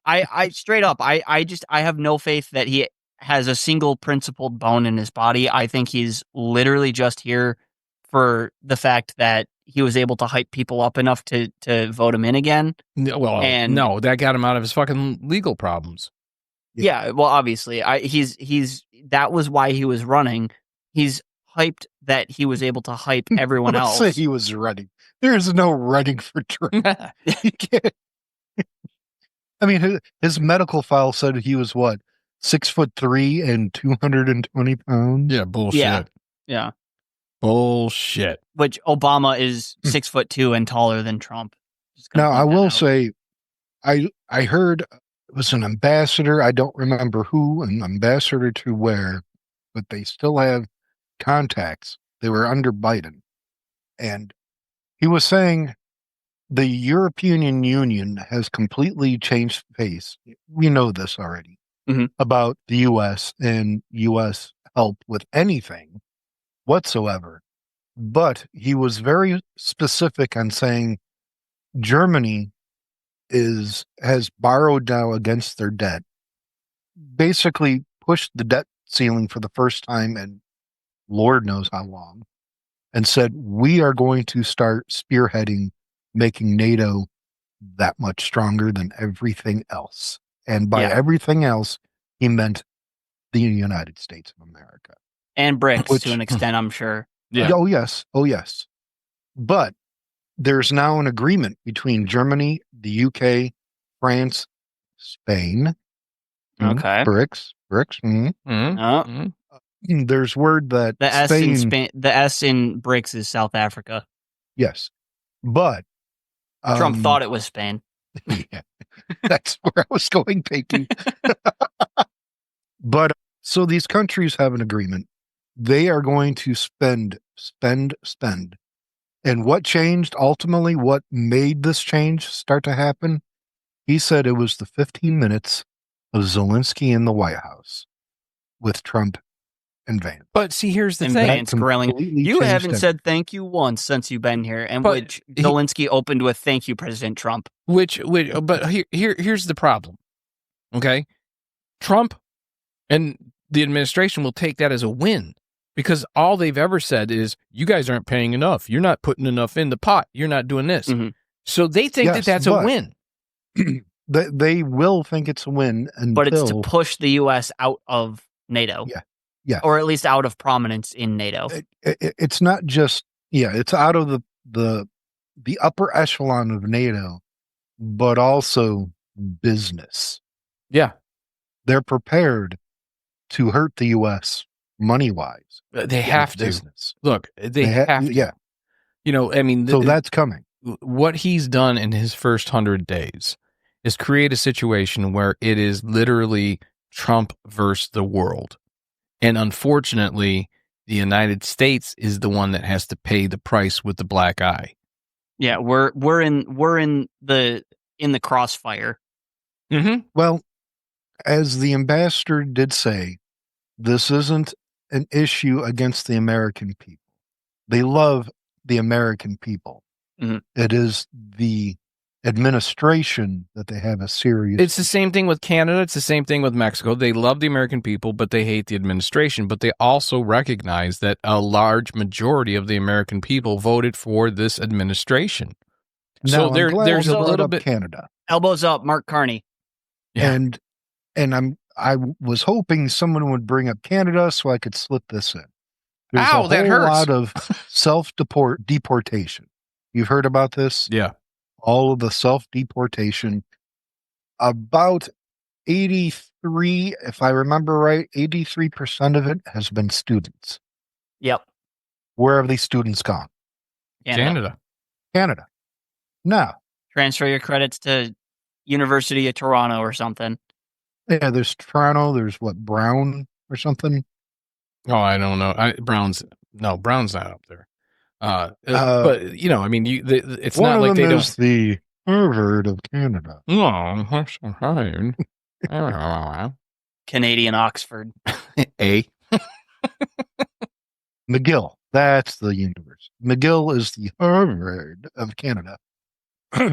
C: I straight up, I have no faith that he has a single principled bone in his body. I think he's literally just here for the fact that he was able to hype people up enough to vote him in again.
A: No, that got him out of his fucking legal problems.
C: Yeah, well, obviously, he's that was why he was running. He's hyped that he was able to hype everyone else.
B: Say he was running. There's no running for Trump. You can't. I mean, his medical file said he was what, 6'3" and 220 pounds.
A: Yeah, bullshit.
C: Yeah.
A: Bullshit.
C: Which Obama is 6'2" and taller than Trump.
B: Now, I will say, I heard it was an ambassador. I don't remember who, an ambassador to where, but they still have contacts. They were under Biden. And he was saying the European Union has completely changed face. We know this already about the U.S. and U.S. help with anything whatsoever. But he was very specific on saying Germany has borrowed now against their debt, basically pushed the debt ceiling for the first time in Lord knows how long, and said, we are going to start spearheading making NATO that much stronger than everything else. And by everything else, he meant the United States of America.
C: And BRICS to an extent, I'm sure.
A: Yeah.
B: Oh, yes. Oh, yes. But there's now an agreement between Germany, the UK, France, Spain.
C: Okay.
B: BRICS. There's word that
C: the
B: Spain,
C: S in BRICS is South Africa.
B: Yes. But
C: Trump thought it was Spain.
B: Yeah, that's where I was going, Pinky. But so these countries have an agreement. They are going to spend. And what changed ultimately, what made this change start to happen? He said it was the 15 minutes of Zelensky in the White House with Trump and Vance.
A: But see, here's the
C: and
A: thing.
C: Vance grilling. You haven't said thank you once since you've been here, and which Zelensky opened with "Thank you, President Trump."
A: But here's the problem. Okay, Trump and the administration will take that as a win because all they've ever said is, "You guys aren't paying enough. You're not putting enough in the pot. You're not doing this." So they think that that's a win.
B: They will think it's a win,
C: but it's to push the U.S. out of NATO.
B: Yeah,
C: or at least out of prominence in NATO.
B: It's not just it's out of the upper echelon of NATO, but also business.
A: Yeah,
B: they're prepared to hurt the U.S. money wise.
A: They have to.
B: Business.
A: Look, they have to.
B: Yeah,
A: I mean,
B: so that's coming.
A: What he's done in his first 100 days is create a situation where it is literally Trump versus the world. And unfortunately, the United States is the one that has to pay the price with the black eye.
C: Yeah, we're in the crossfire.
B: Well, as the ambassador did say, this isn't an issue against the American people. They love the American people. It is the administration that they have a serious.
A: It's the same thing with Canada. It's the same thing with Mexico. They love the American people, but they hate the administration. But they also recognize that a large majority of the American people voted for this administration.
B: Now,
A: so there's a little bit
B: Canada.
C: Elbows up, Mark Carney.
B: Yeah. And I was hoping someone would bring up Canada so I could slip this in. There's a whole lot of self-deportation. You've heard about this?
A: Yeah.
B: All of the self-deportation. About 83, if I remember right, 83% of it has been students.
C: Yep.
B: Where have these students gone?
C: Canada.
B: Canada. Now,
C: Transfer your credits to University of Toronto or something.
B: yeah, there's Toronto. There's what, Brown or something?
A: Oh, I don't know. Brown's not up there. But you know, I mean, it's not like they don't.
B: One of them is the Harvard of Canada.
A: Oh, that's fine.
C: Canadian Oxford.
A: A.
B: McGill. That's the university. McGill is the Harvard of Canada.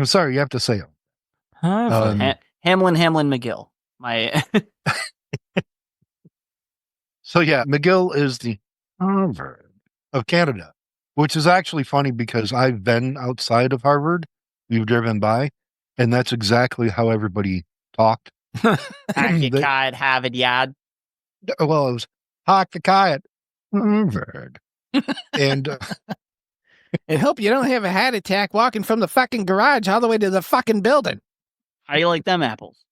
B: Sorry, you have to say it.
A: Harvard.
C: Hamlin McGill. My.
B: So yeah, McGill is the Harvard of Canada, which is actually funny because I've been outside of Harvard. We've driven by, and that's exactly how everybody talked.
C: Kite Harvard Yard.
B: Well, it was Hawk the Kite, Harvard. And
A: and hope you don't have a heart attack walking from the fucking garage all the way to the fucking building.
C: How do you like them apples?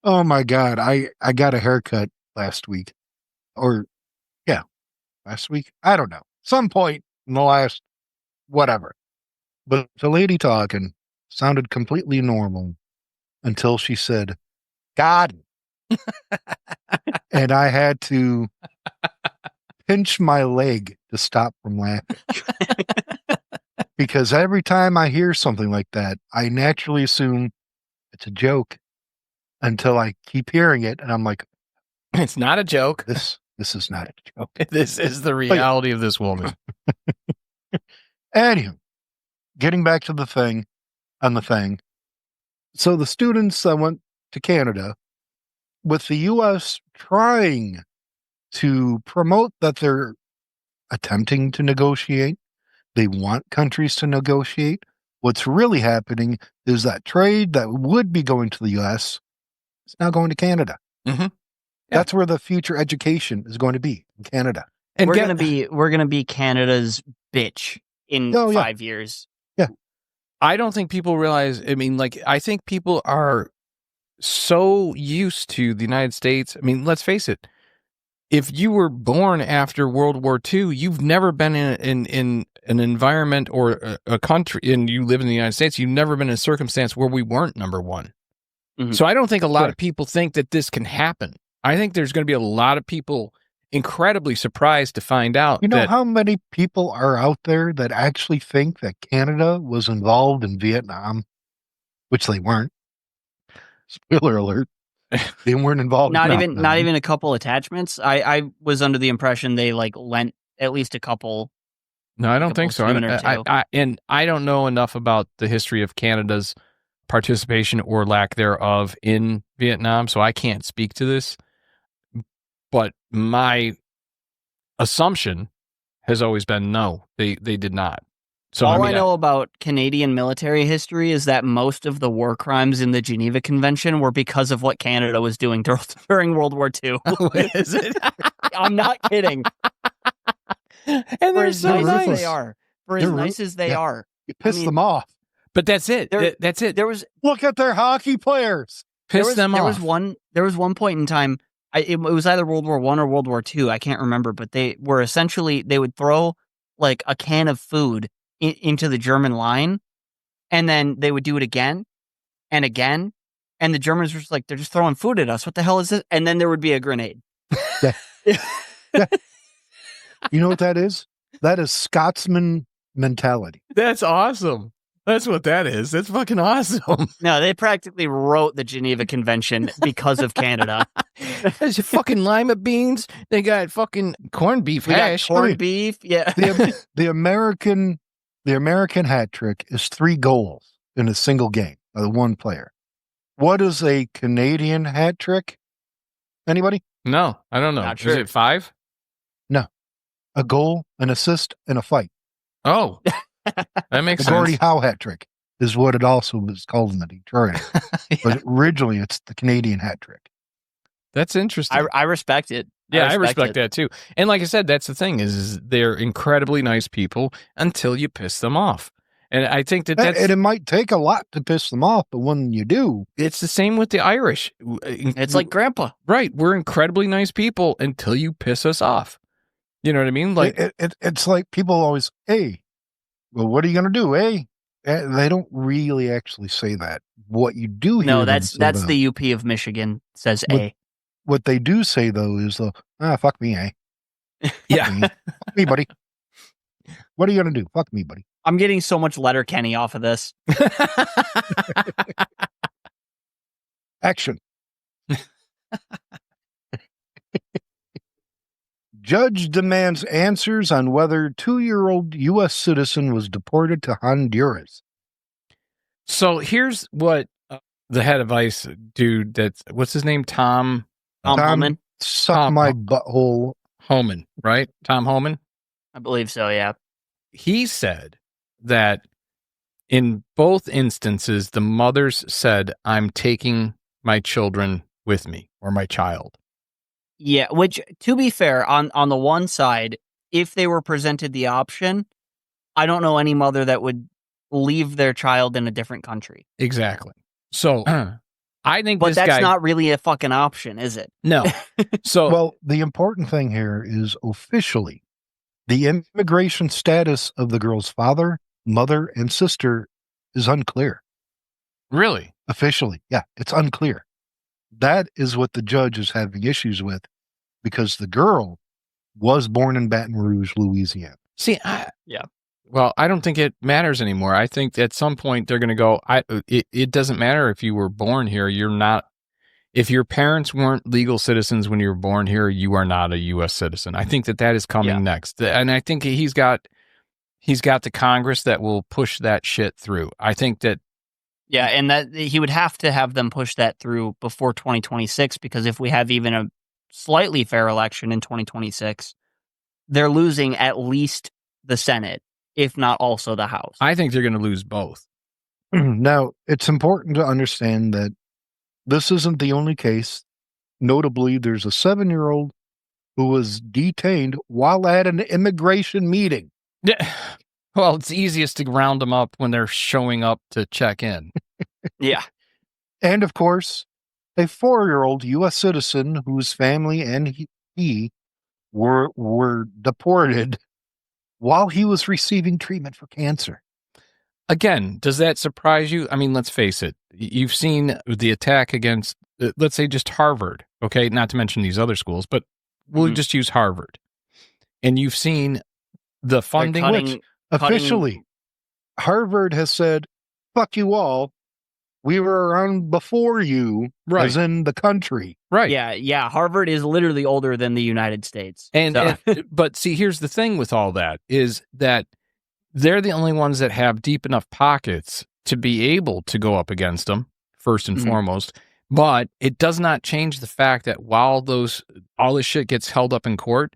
B: oh my God, I got a haircut last week. Last week? I don't know. Some point in the last whatever. But the lady talking sounded completely normal until she said, God. And I had to pinch my leg to stop from laughing. Because every time I hear something like that, I naturally assume it's a joke until I keep hearing it. And I'm like,
A: it's not a joke.
B: This is not a joke.
A: This is the reality of this woman.
B: Anywho, getting back to the thing. So the students that went to Canada, with the U.S. trying to promote that they're attempting to negotiate, they want countries to negotiate. What's really happening is that trade that would be going to the U.S. is now going to Canada.
A: Mm-hmm.
B: Yeah. That's where the future education is going to be, in Canada.
C: And we're gonna be Canada's bitch in 5 years.
B: Yeah.
A: I don't think people realize, I mean, like, I think people are so used to the United States. I mean, let's face it. If you were born after World War II, you've never been in an environment or a country, and you live in the United States, you've never been in a circumstance where we weren't number one. Mm-hmm. So I don't think a lot of people think that this can happen. I think there's going to be a lot of people incredibly surprised to find out.
B: You know how many people are out there that actually think that Canada was involved in Vietnam, which they weren't. Spoiler alert. They weren't involved.
C: Not even a couple attachments. I was under the impression they like lent at least a couple.
A: No, I don't think so. I don't know enough about the history of Canada's participation or lack thereof in Vietnam, so I can't speak to this. But my assumption has always been no, they did not. So
C: I know about Canadian military history is that most of the war crimes in the Geneva Convention were because of what Canada was doing during World War II.
A: Oh, is it?
C: I'm not kidding.
A: And they're so nice.
C: They are. For as nice as they are.
B: You piss them off.
A: But that's it. That's it.
B: Look at their hockey players.
A: Piss them off.
C: There was one point in time, it was either World War I or World War II, I can't remember, but they were essentially, they would throw like a can of food into the German line, and then they would do it again and again, and the Germans were just like, they're just throwing food at us. What the hell is this? And then there would be a grenade.
B: Yeah. Yeah. You know what that is? That is Scotsman mentality.
A: That's awesome. That's what that is. That's fucking awesome.
C: No, they practically wrote the Geneva Convention because of Canada.
A: There's fucking lima beans. They got fucking corned beef hash.
C: Corned beef, yeah.
B: The American hat trick is 3 goals in a single game by the one player. What is a Canadian hat trick? Anybody?
A: No, I don't know.
C: Not sure.
A: Is it 5?
B: No. A goal, an assist, and a fight.
A: Oh. That makes
B: the
A: sense.
B: Gordie Howe hat trick is what it also was called in the Detroit. Yeah. But originally, it's the Canadian hat trick.
A: That's interesting.
C: I respect it.
A: Yeah, I respect that too. And like I said, that's the thing is they're incredibly nice people until you piss them off. And I think that's...
B: And it might take a lot to piss them off, but when you do...
A: It's the same with the Irish.
C: It's like Grandpa.
A: Right. We're incredibly nice people until you piss us off. You know what I mean? Like,
B: it's like people always, hey, well, what are you going to do, hey? They don't really actually say that. What you do hear
C: No,
B: them
C: that's
B: say, though,
C: the UP of Michigan says
B: What-
C: A.
B: what they do say, though, is, fuck me, eh?
A: yeah.
B: Me. Fuck me, buddy. What are you going to do? Fuck me, buddy.
C: I'm getting so much Letterkenny off of this.
B: Action. Judge demands answers on whether 2-year-old U.S. citizen was deported to Honduras.
A: So here's what the head of ICE dude, what's his name? Tom
C: Homan?
B: Suck my butthole.
A: Homan, right? Tom Homan?
C: I believe so, yeah.
A: He said that in both instances, the mothers said, I'm taking my children with me, or my child.
C: Yeah, which, to be fair, on the one side, if they were presented the option, I don't know any mother that would leave their child in a different country.
A: Exactly. So I think
C: But
A: this
C: that's
A: guy...
C: not really a fucking option, is it?
A: No. So
B: Well, the important thing here is officially the immigration status of the girl's father, mother, and sister is unclear.
A: Really?
B: Officially. Yeah, it's unclear. That is what the judge is having issues with, because the girl was born in Baton Rouge, Louisiana.
A: See,
C: Yeah.
A: Well, I don't think it matters anymore. I think at some point they're going to go, it doesn't matter if you were born here. You're not, if your parents weren't legal citizens when you were born here, you are not a U.S. citizen. I think that is coming next. And I think he's got the Congress that will push that shit through. I think that.
C: Yeah, and that he would have to have them push that through before 2026, because if we have even a slightly fair election in 2026, they're losing at least the Senate, if not also the House.
A: I think they're going to lose both.
B: Now, it's important to understand that this isn't the only case. Notably, there's a 7-year-old who was detained while at an immigration meeting.
A: Yeah. Well, it's easiest to round them up when they're showing up to check in.
C: Yeah.
B: And of course, a 4-year-old U.S. citizen whose family and he were deported while he was receiving treatment for cancer.
A: Again, does that surprise you? I mean, let's face it. You've seen the attack against, let's say, just Harvard, okay? Not to mention these other schools, but we'll just use Harvard. And you've seen the funding, which
B: officially, Harvard has said, fuck you all. We were around before you,
A: right,
B: as in the country.
A: Right.
C: Yeah. Harvard is literally older than the United States.
A: And but see, here's the thing with all that is that they're the only ones that have deep enough pockets to be able to go up against them, first and foremost. But it does not change the fact that while all this shit gets held up in court,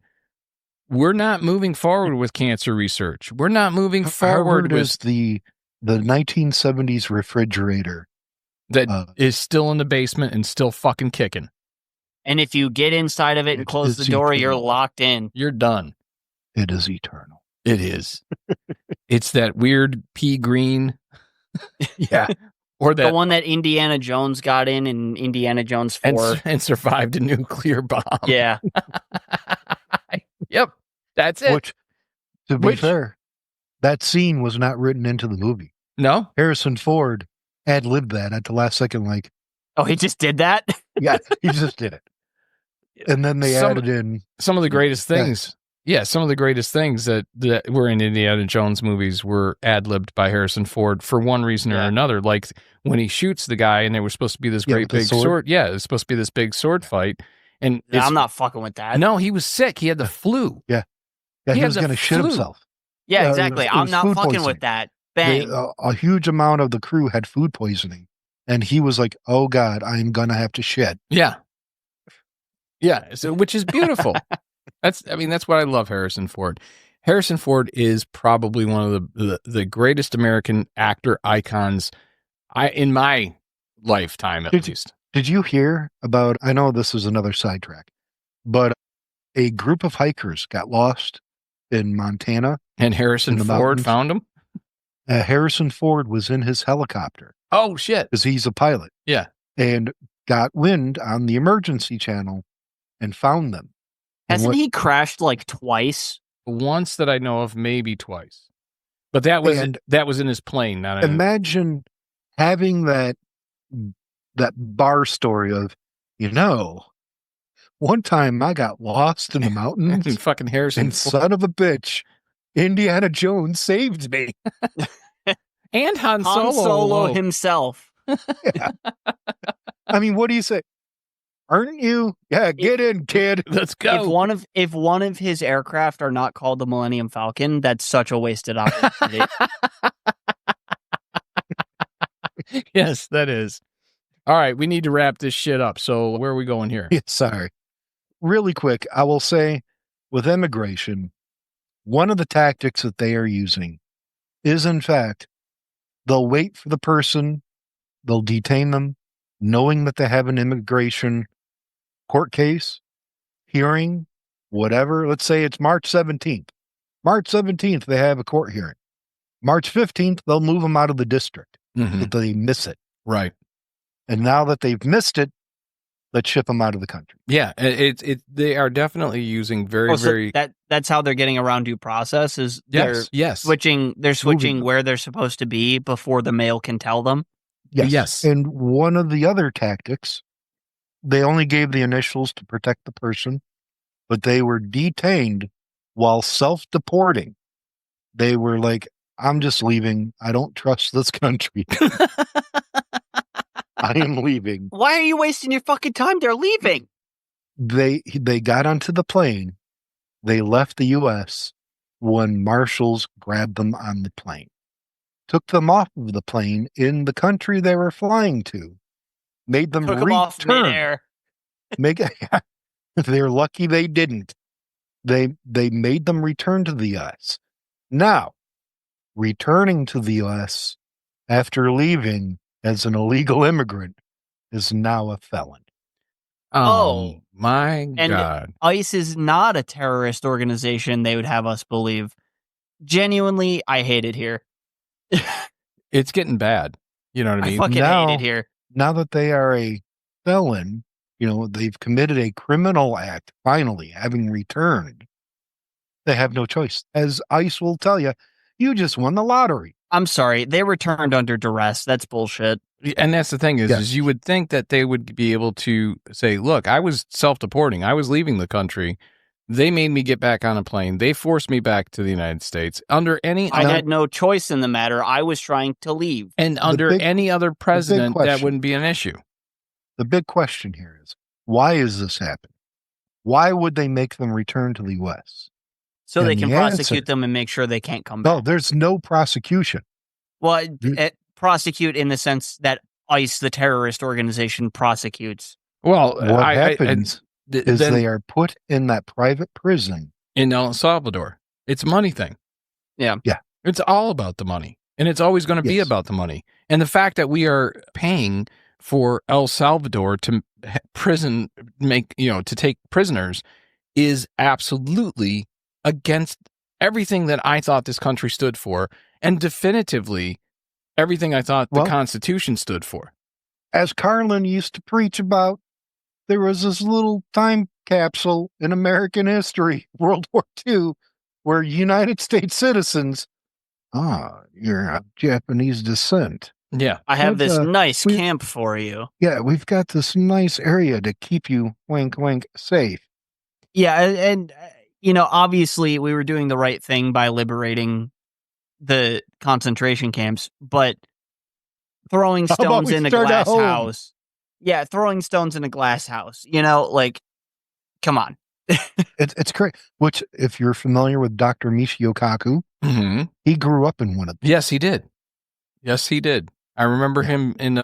A: we're not moving forward with cancer research. We're not moving forward with
B: the 1970s refrigerator
A: that is still in the basement and still fucking kicking.
C: And if you get inside of it and close the door, you're locked in.
A: You're done.
B: It is eternal.
A: It is. It's that weird pea green.
B: Yeah.
A: Or the
C: one that Indiana Jones got in Indiana Jones 4.
A: And survived a nuclear bomb.
C: Yeah.
A: Yep. That's it.
B: Which, to be fair, that scene was not written into the movie.
A: No?
B: Harrison Ford ad-libbed that at the last second, like...
C: Oh, he just did that?
B: Yeah, he just did it. And then they added in...
A: Some of the greatest things. Yeah, some of the greatest things that were in Indiana Jones movies were ad-libbed by Harrison Ford for one reason or another. Like when he shoots the guy and there was supposed to be this great big sword. Yeah, it was supposed to be this big sword fight. And
C: I'm not fucking with that.
A: No, he was sick. He had the flu.
B: Yeah. Yeah, he was going to shit himself.
C: Yeah, exactly. I'm not fucking with that. Bang.
B: A huge amount of the crew had food poisoning. And he was like, oh, God, I'm going to have to shit.
A: Yeah. Yeah, so, which is beautiful. That's what I love Harrison Ford. Harrison Ford is probably one of the greatest American actor icons in my lifetime, at least.
B: Did you hear about, I know this is another sidetrack, but a group of hikers got lost in Montana.
A: And Harrison Ford found them?
B: Harrison Ford was in his helicopter.
A: Oh, shit.
B: Because he's a pilot.
A: Yeah.
B: And got wind on the emergency channel and found them.
C: Hasn't he crashed like twice?
A: Once that I know of, maybe twice. But that was in his plane. Not
B: imagine having that bar story of, one time I got lost in the mountains
A: and fucking Harrison.
B: And son of a bitch, Indiana Jones saved me.
A: And Han
C: Solo himself.
B: Yeah. I mean, what do you say? Aren't you? Yeah, get in, kid.
A: Let's go.
C: If one of his aircraft are not called the Millennium Falcon, that's such a wasted opportunity.
A: Yes, that is. All right, we need to wrap this shit up. So where are we going here?
B: Yeah, sorry. Really quick, I will say with immigration, one of the tactics that they are using is, in fact, they'll wait for the person, they'll detain them, knowing that they have an immigration court case, hearing, whatever. Let's say it's March 17th. March 17th, they have a court hearing. March 15th, they'll move them out of the district if they miss it.
A: Right.
B: And now that they've missed it, let's ship them out of the country.
A: Yeah, they are definitely using very
C: that's how they're getting around due process is they're switching where they're supposed to be before the mail can tell them.
B: Yes. And one of the other tactics, they only gave the initials to protect the person, but they were detained while self-deporting. They were like, I'm just leaving. I don't trust this country. I am leaving.
C: Why are you wasting your fucking time? They're leaving.
B: They got onto the plane. They left the U.S. when marshals grabbed them on the plane. Took them off of the plane in the country they were flying to. Made them
C: return. Off midair.
B: They're lucky they didn't. They made them return to the U.S. Now, returning to the U.S. after leaving as an illegal immigrant is now a felon.
A: Oh my God.
C: ICE is not a terrorist organization, they would have us believe. Genuinely, I hate it here.
A: It's getting bad. You know what I mean?
C: I fucking hate it here.
B: Now that they are a felon, they've committed a criminal act, finally, having returned. They have no choice. As ICE will tell you, you just won the lottery.
C: I'm sorry. They returned under duress. That's bullshit.
A: And that's the thing is you would think that they would be able to say, look, I was self-deporting. I was leaving the country. They made me get back on a plane. They forced me back to the United States. I
C: had no choice in the matter. I was trying to leave.
A: And under any other president, that wouldn't be an issue.
B: The big question here is, why is this happening? Why would they make them return to the U.S.?
C: So they can prosecute them and make sure they can't come back.
B: No, there's no prosecution.
C: Well, prosecute in the sense that ICE, the terrorist organization, prosecutes.
B: Well, what happens is they are put in that private prison.
A: In El Salvador. It's a money thing.
C: Yeah.
B: Yeah.
A: It's all about the money. And it's always going to be about the money. And the fact that we are paying for El Salvador to to take prisoners is absolutely against everything that I thought this country stood for, and definitively everything I thought the Constitution stood for.
B: As Carlin used to preach about, there was this little time capsule in American history, World War II, where United States citizens, you're of Japanese descent.
A: Yeah.
C: I have this nice camp for you.
B: Yeah, we've got this nice area to keep you, wink, wink, safe.
C: Yeah, and obviously we were doing the right thing by liberating the concentration camps, but throwing stones in a glass house. Yeah, throwing stones in a glass house. Come on.
B: It's crazy. Which, if you're familiar with Dr. Michio Kaku, he grew up in one of them.
A: Yes, he did. Yes, he did. I remember him in,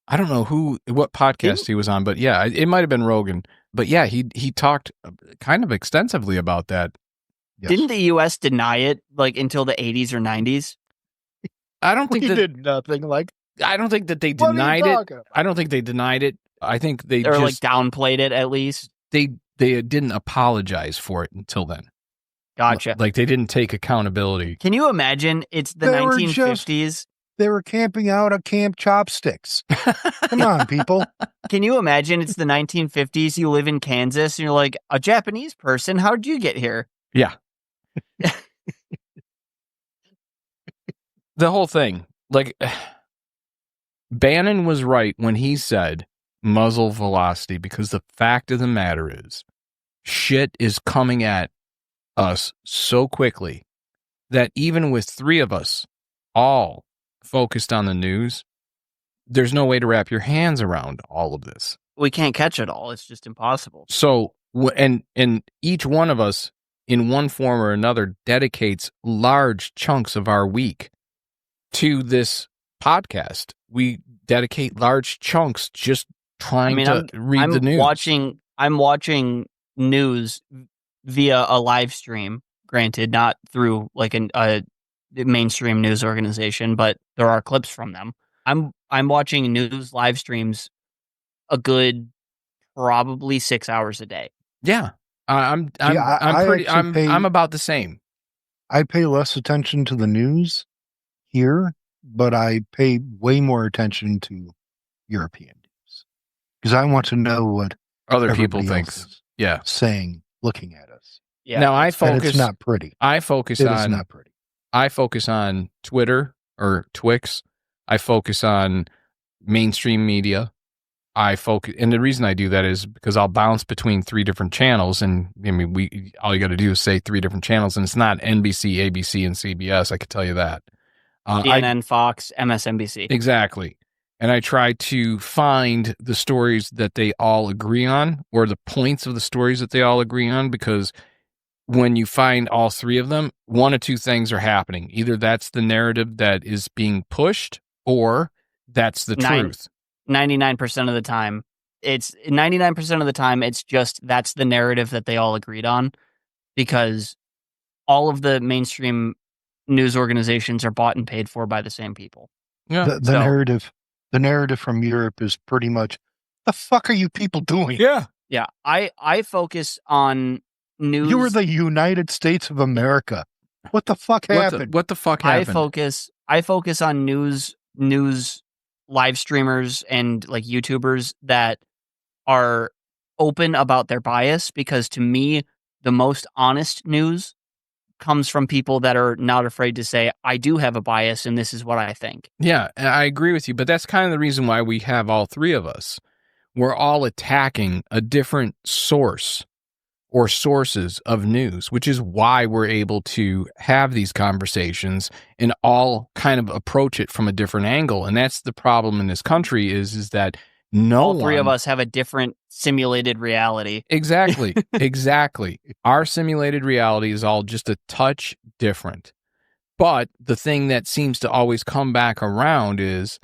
A: I don't know what podcast he was on, but yeah, it might have been Rogan. But yeah, he talked kind of extensively about that.
B: Yes.
C: Didn't the U.S. deny it until the 80s or 90s?
B: I don't think they did nothing like.
A: I don't think that they denied it. I don't think they denied it. I think they just
C: downplayed it at least.
A: They didn't apologize for it until then.
C: Gotcha.
A: They didn't take accountability.
C: Can you imagine? It's the 1950s
B: They were camping out at Camp Chopsticks. Come on, people.
C: Can you imagine it's the 1950s, you live in Kansas, and you're like, a Japanese person, how'd you get here?
A: Yeah. The whole thing. Like, Bannon was right when he said muzzle velocity, because the fact of the matter is, shit is coming at us so quickly that even with three of us all focused on the news, there's no way to wrap your hands around all of this.
C: We can't catch it all. It's just impossible.
A: So, and each one of us, in one form or another, dedicates large chunks of our week to this podcast. We dedicate large chunks just trying to read the news.
C: I'm watching news via a live stream, granted, not through like a mainstream news organization, but there are clips from them. I'm watching news live streams a good probably 6 hours a day.
A: Yeah. I'm about the same.
B: I pay less attention to the news here, but I pay way more attention to European news because I want to know what
A: other people think. Yeah,
B: saying, looking at us.
C: Yeah.
A: Now I focus.
B: It's not pretty.
A: I focus
B: It
A: on.
B: is not pretty.
A: I focus on Twitter or Twix. I focus on mainstream media. And the reason I do that is because I'll bounce between three different channels, and I mean, all you got to do is say three different channels, and it's not NBC, ABC, and CBS. I could tell you that.
C: CNN, Fox, MSNBC.
A: Exactly. And I try to find the stories that they all agree on, or the points of the stories that they all agree on, because when you find all three of them, one of two things are happening. Either that's the narrative that is being pushed, or that's the truth.
C: 99% of the time. It's 99% of the time, it's just that's the narrative that they all agreed on, because all of the mainstream news organizations are bought and paid for by the same people.
A: Yeah.
B: The narrative from Europe is pretty much, the fuck are you people doing?
A: Yeah.
C: Yeah. I focus on news.
B: You were the United States of America. What the fuck happened?
A: What the fuck happened?
C: I focus on news live streamers and like YouTubers that are open about their bias, because to me, the most honest news comes from people that are not afraid to say, I do have a bias and this is what I think.
A: Yeah, I agree with you, but that's kind of the reason why we have all three of us. We're all attacking a different source or sources of news, which is why we're able to have these conversations and all kind of approach it from a different angle. And that's the problem in this country is that all
C: three of us have a different simulated reality.
A: Exactly. Exactly. Our simulated reality is all just a touch different. But the thing that seems to always come back around is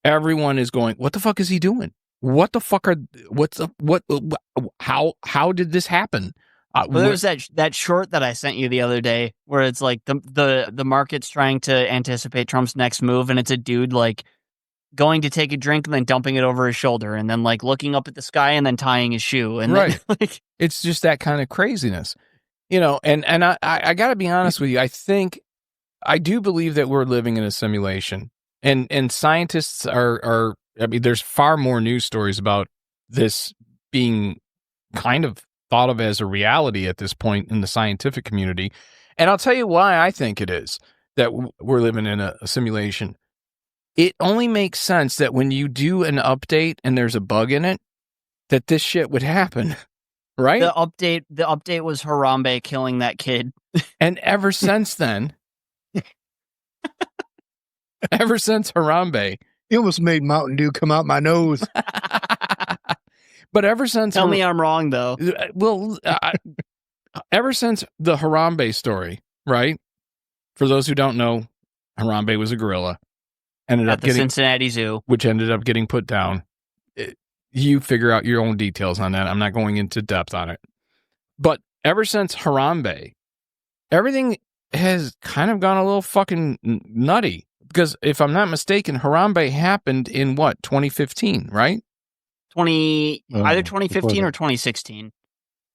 A: everyone is going, what the fuck is he doing? What the fuck how did this happen?
C: Well, there was that short that I sent you the other day where it's like the market's trying to anticipate Trump's next move, and it's a dude like going to take a drink and then dumping it over his shoulder, and then like looking up at the sky and then tying his shoe. And
A: right.
C: Then, like,
A: it's just that kind of craziness, you know, and I gotta be honest with you. I do believe that we're living in a simulation, and scientists are, I mean, there's far more news stories about this being kind of thought of as a reality at this point in the scientific community. And I'll tell you why I think it is that we're living in a simulation. It only makes sense that when you do an update and there's a bug in it, that this shit would happen, right?
C: The update was Harambe killing that kid.
A: And ever since then, ever since Harambe,
B: it almost made Mountain Dew come out my nose.
A: But ever since...
C: Tell me I'm wrong, though.
A: Well, ever since the Harambe story, right? For those who don't know, Harambe was a gorilla.
C: At the Cincinnati Zoo.
A: Which ended up getting put down. You figure out your own details on that. I'm not going into depth on it. But ever since Harambe, everything has kind of gone a little fucking nutty. Because if I'm not mistaken, Harambe happened in what, 2015, right?
C: Either 2015 or 2016.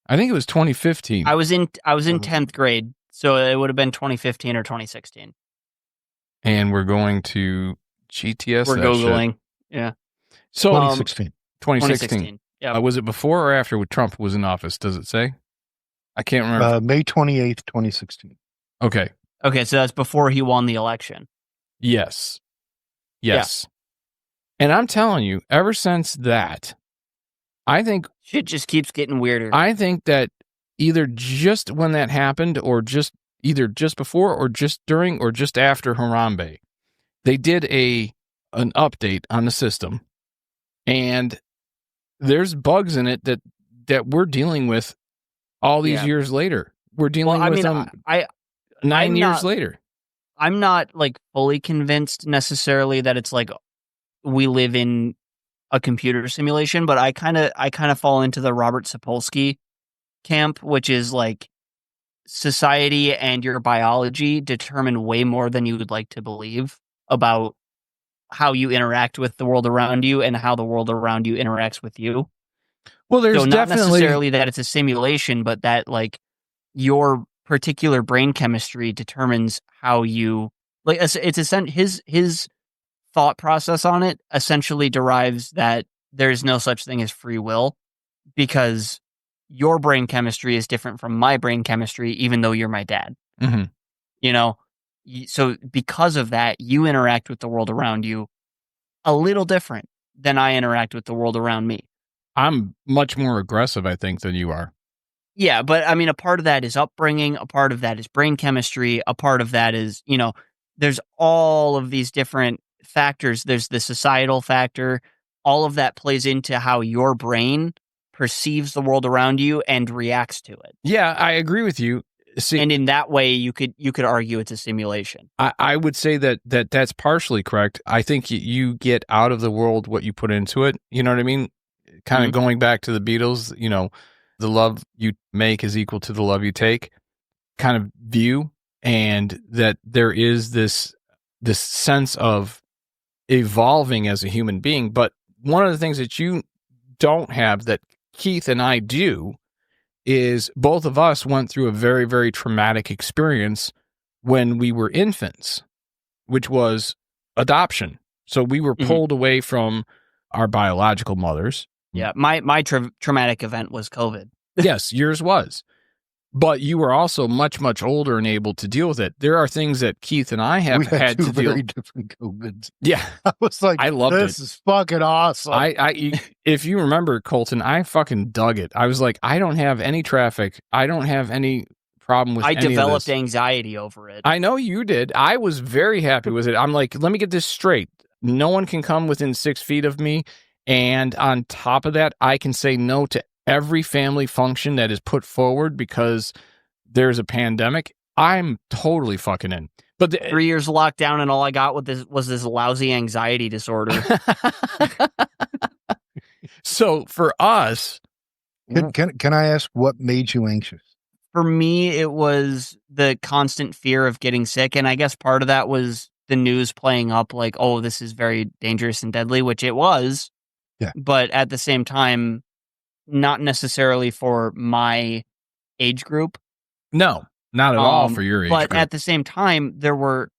A: I think it was 2015.
C: I was in 10th grade, so it would have been 2015 or 2016.
A: and we're going to GTS.
C: We're
A: that
C: Googling.
A: shit.
C: Yeah.
A: So
B: 2016.
A: 2016.
C: Yeah.
A: Was it before or after Trump was in office? Does it say? I can't remember.
B: May 28th, 2016.
A: Okay.
C: Okay, so that's before he won the election.
A: Yes. And I'm telling you, ever since that, I think
C: shit just keeps getting weirder.
A: I think that either just when that happened, or either just before, or just during, or just after Harambe, they did an update on the system, and there's bugs in it that we're dealing with all these years later. We're dealing with them 9 years later.
C: I'm not like fully convinced necessarily that it's like we live in a computer simulation, but I kind of fall into the Robert Sapolsky camp, which is like society and your biology determine way more than you would like to believe about how you interact with the world around you and how the world around you interacts with you.
A: Well, there's
C: not
A: definitely
C: necessarily that it's a simulation, but that like your particular brain chemistry determines how you like. It's his thought process on it essentially derives that there's no such thing as free will, because your brain chemistry is different from my brain chemistry, even though you're my dad.
A: Mm-hmm.
C: You know, so because of that, you interact with the world around you a little different than I interact with the world around me.
A: I'm much more aggressive, I think, than you are.
C: Yeah, but I mean, a part of that is upbringing, a part of that is brain chemistry, a part of that is, there's all of these different factors. There's the societal factor. All of that plays into how your brain perceives the world around you and reacts to it.
A: Yeah, I agree with you. See,
C: and in that way, you could argue it's a simulation.
A: I would say that's partially correct. I think you get out of the world what you put into it. You know what I mean? Kind of going back to the Beatles, the love you make is equal to the love you take kind of view, and that there is this sense of evolving as a human being. But one of the things that you don't have that Keith and I do is both of us went through a very, very traumatic experience when we were infants, which was adoption. So we were pulled away from our biological mothers.
C: Yeah, my traumatic event was COVID.
A: Yes, yours was. But you were also much, much older and able to deal with it. There are things that Keith and I have had to deal with.
B: Very different COVIDs.
A: Yeah.
B: I was like,
A: I loved
B: this is fucking awesome.
A: If you remember, Colton, I fucking dug it. I was like, I don't have any traffic. I don't have any problem with any of this.
C: I developed anxiety over it.
A: I know you did. I was very happy with it. I'm like, let me get this straight. No one can come within 6 feet of me. And on top of that, I can say no to every family function that is put forward because there's a pandemic. I'm totally fucking in. But
C: 3 years locked down, and all I got was this lousy anxiety disorder.
A: So for us,
B: can I ask what made you anxious?
C: For me, it was the constant fear of getting sick, and I guess part of that was the news playing up like, oh, this is very dangerous and deadly, which it was.
B: Yeah.
C: But at the same time, not necessarily for my age group.
A: No, not at all for your age
C: but
A: group.
C: at the same time, there were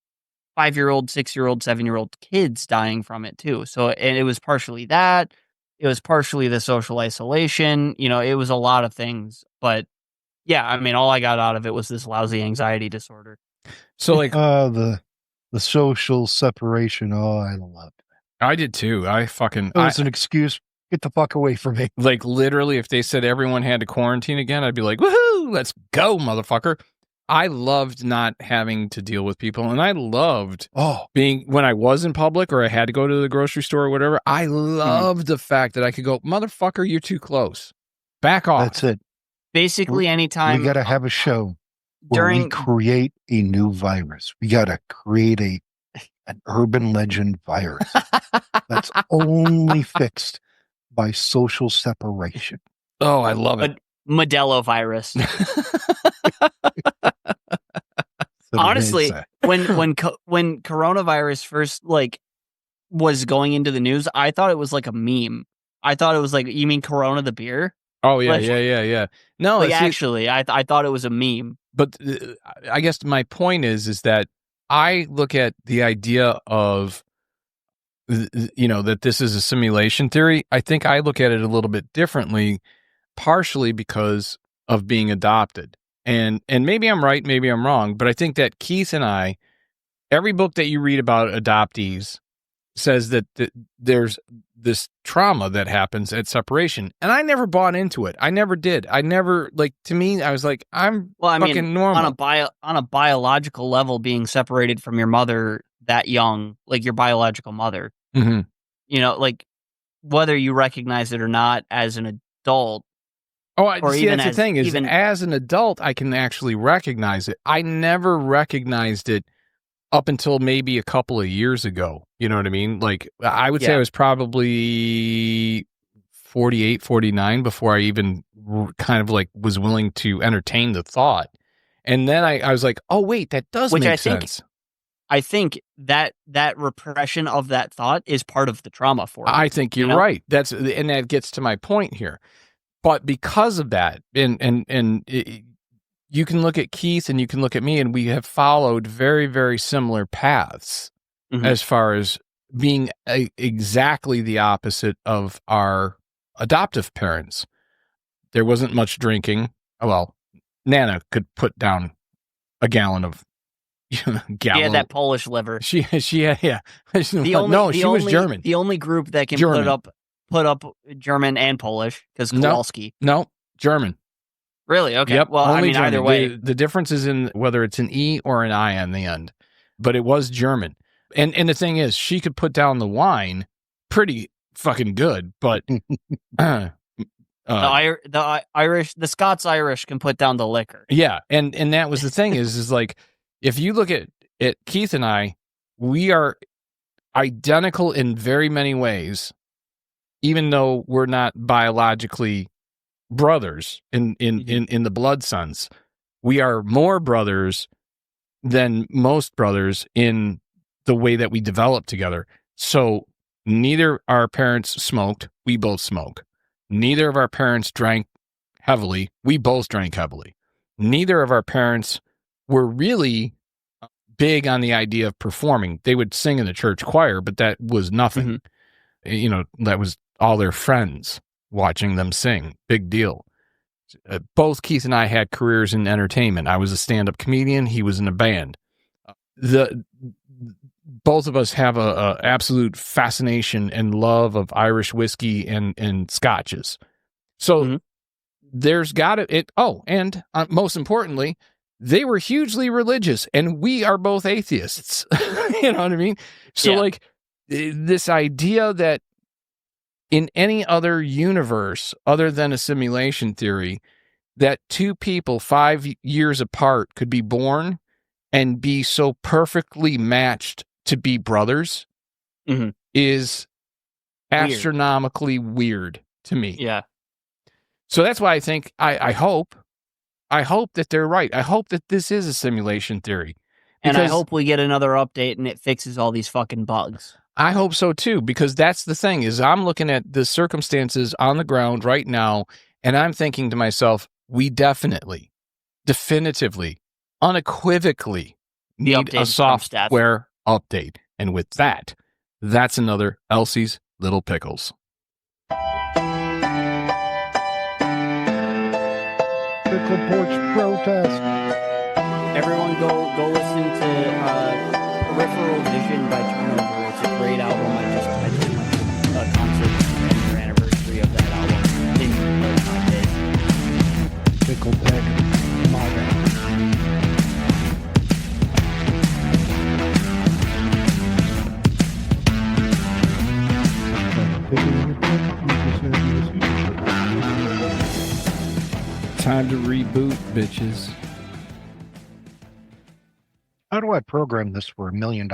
C: 5-year-old, 6-year-old, 7-year-old kids dying from it too. So, and it was partially that. It was partially the social isolation. It was a lot of things. But yeah, I mean, all I got out of it was this lousy anxiety disorder.
A: So like
B: the social separation. Oh, I loved it.
A: I did too.
B: It was an excuse. Get the fuck away from me.
A: Like literally, if they said everyone had to quarantine again, I'd be like, woohoo, let's go, motherfucker. I loved not having to deal with people. And I loved being, when I was in public or I had to go to the grocery store or whatever, I loved the fact that I could go, motherfucker, you're too close. Back off.
B: That's it.
C: Basically, anytime.
B: We got to have a show where we create a new virus. We got to create an urban legend virus that's only fixed by social separation.
A: Oh, I love it.
C: Modelo virus. Honestly, when coronavirus first was going into the news, I thought it was like a meme. I thought it was like, you mean Corona the beer?
A: Oh yeah, yeah. No,
C: actually, I thought it was a meme.
A: But I guess my point is that I look at the idea of, that this is a simulation theory. I think I look at it a little bit differently, partially because of being adopted. And maybe I'm right, maybe I'm wrong, but I think that Keith and I, every book that you read about adoptees says that there's this trauma that happens at separation. And I never bought into it. I never did. I never, to me, I was like, I'm fucking normal.
C: On a biological level, being separated from your mother that young, like your biological mother, whether you recognize it or not as an adult.
A: Oh, see, that's the thing is, as an adult, I can actually recognize it. I never recognized it up until maybe a couple of years ago. You know what I mean? I would say I was probably 48, 49 before I even kind of was willing to entertain the thought. And then I was like, oh, wait, that does make sense.
C: I think that repression of that thought is part of the trauma for it.
A: I think you're right. And that gets to my point here. But because of that, you can look at Keith and you can look at me, and we have followed very, very similar paths as far as being exactly the opposite of our adoptive parents. There wasn't much drinking. Well, Nana could put down a gallon of gallon.
C: She had that Polish liver.
A: She had, yeah. She was German.
C: The only group that can put up German and Polish, because Kowalski.
A: No, German.
C: Really? Okay.
A: Yep.
C: Well,
A: only German.
C: Either way.
A: The difference is in whether it's an E or an I on the end. But it was German. And the thing is, she could put down the wine pretty fucking good, but
C: the Scots Irish can put down the liquor.
A: Yeah. And that was the thing is if you look at Keith and I, we are identical in very many ways, even though we're not biologically brothers in the blood sense. We are more brothers than most brothers in the way that we develop together. So neither our parents smoked. We both smoke. Neither of our parents drank heavily. We both drank heavily. Neither of our parents were really big on the idea of performing. They would sing in the church choir, but that was nothing. That was all their friends watching them sing. Big deal. Both Keith and I had careers in entertainment. I was a stand-up comedian. He was in a band. Both of us have a absolute fascination and love of Irish whiskey and scotches. So there's got it. Oh, and most importantly, they were hugely religious, and we are both atheists. You know what I mean? So this idea that in any other universe other than a simulation theory, that two people 5 years apart could be born and be so perfectly matched to be brothers is astronomically weird to me.
C: Yeah.
A: So that's why I think I hope that they're right. I hope that this is a simulation theory.
C: And I hope we get another update and it fixes all these fucking bugs.
A: I hope so too, because that's the thing is I'm looking at the circumstances on the ground right now, and I'm thinking to myself, we definitively, unequivocally need a software update. And with that, that's another Elsie's Little Pickles.
B: Pickle porch protest.
C: Everyone go listen to Peripheral Vision by Turnover. It's a great album. I just went to a concert 10-year anniversary of that album in those 5 days.
B: Pickle peck. My bad.
A: Time to reboot, bitches.
B: How do I program this for $1 million?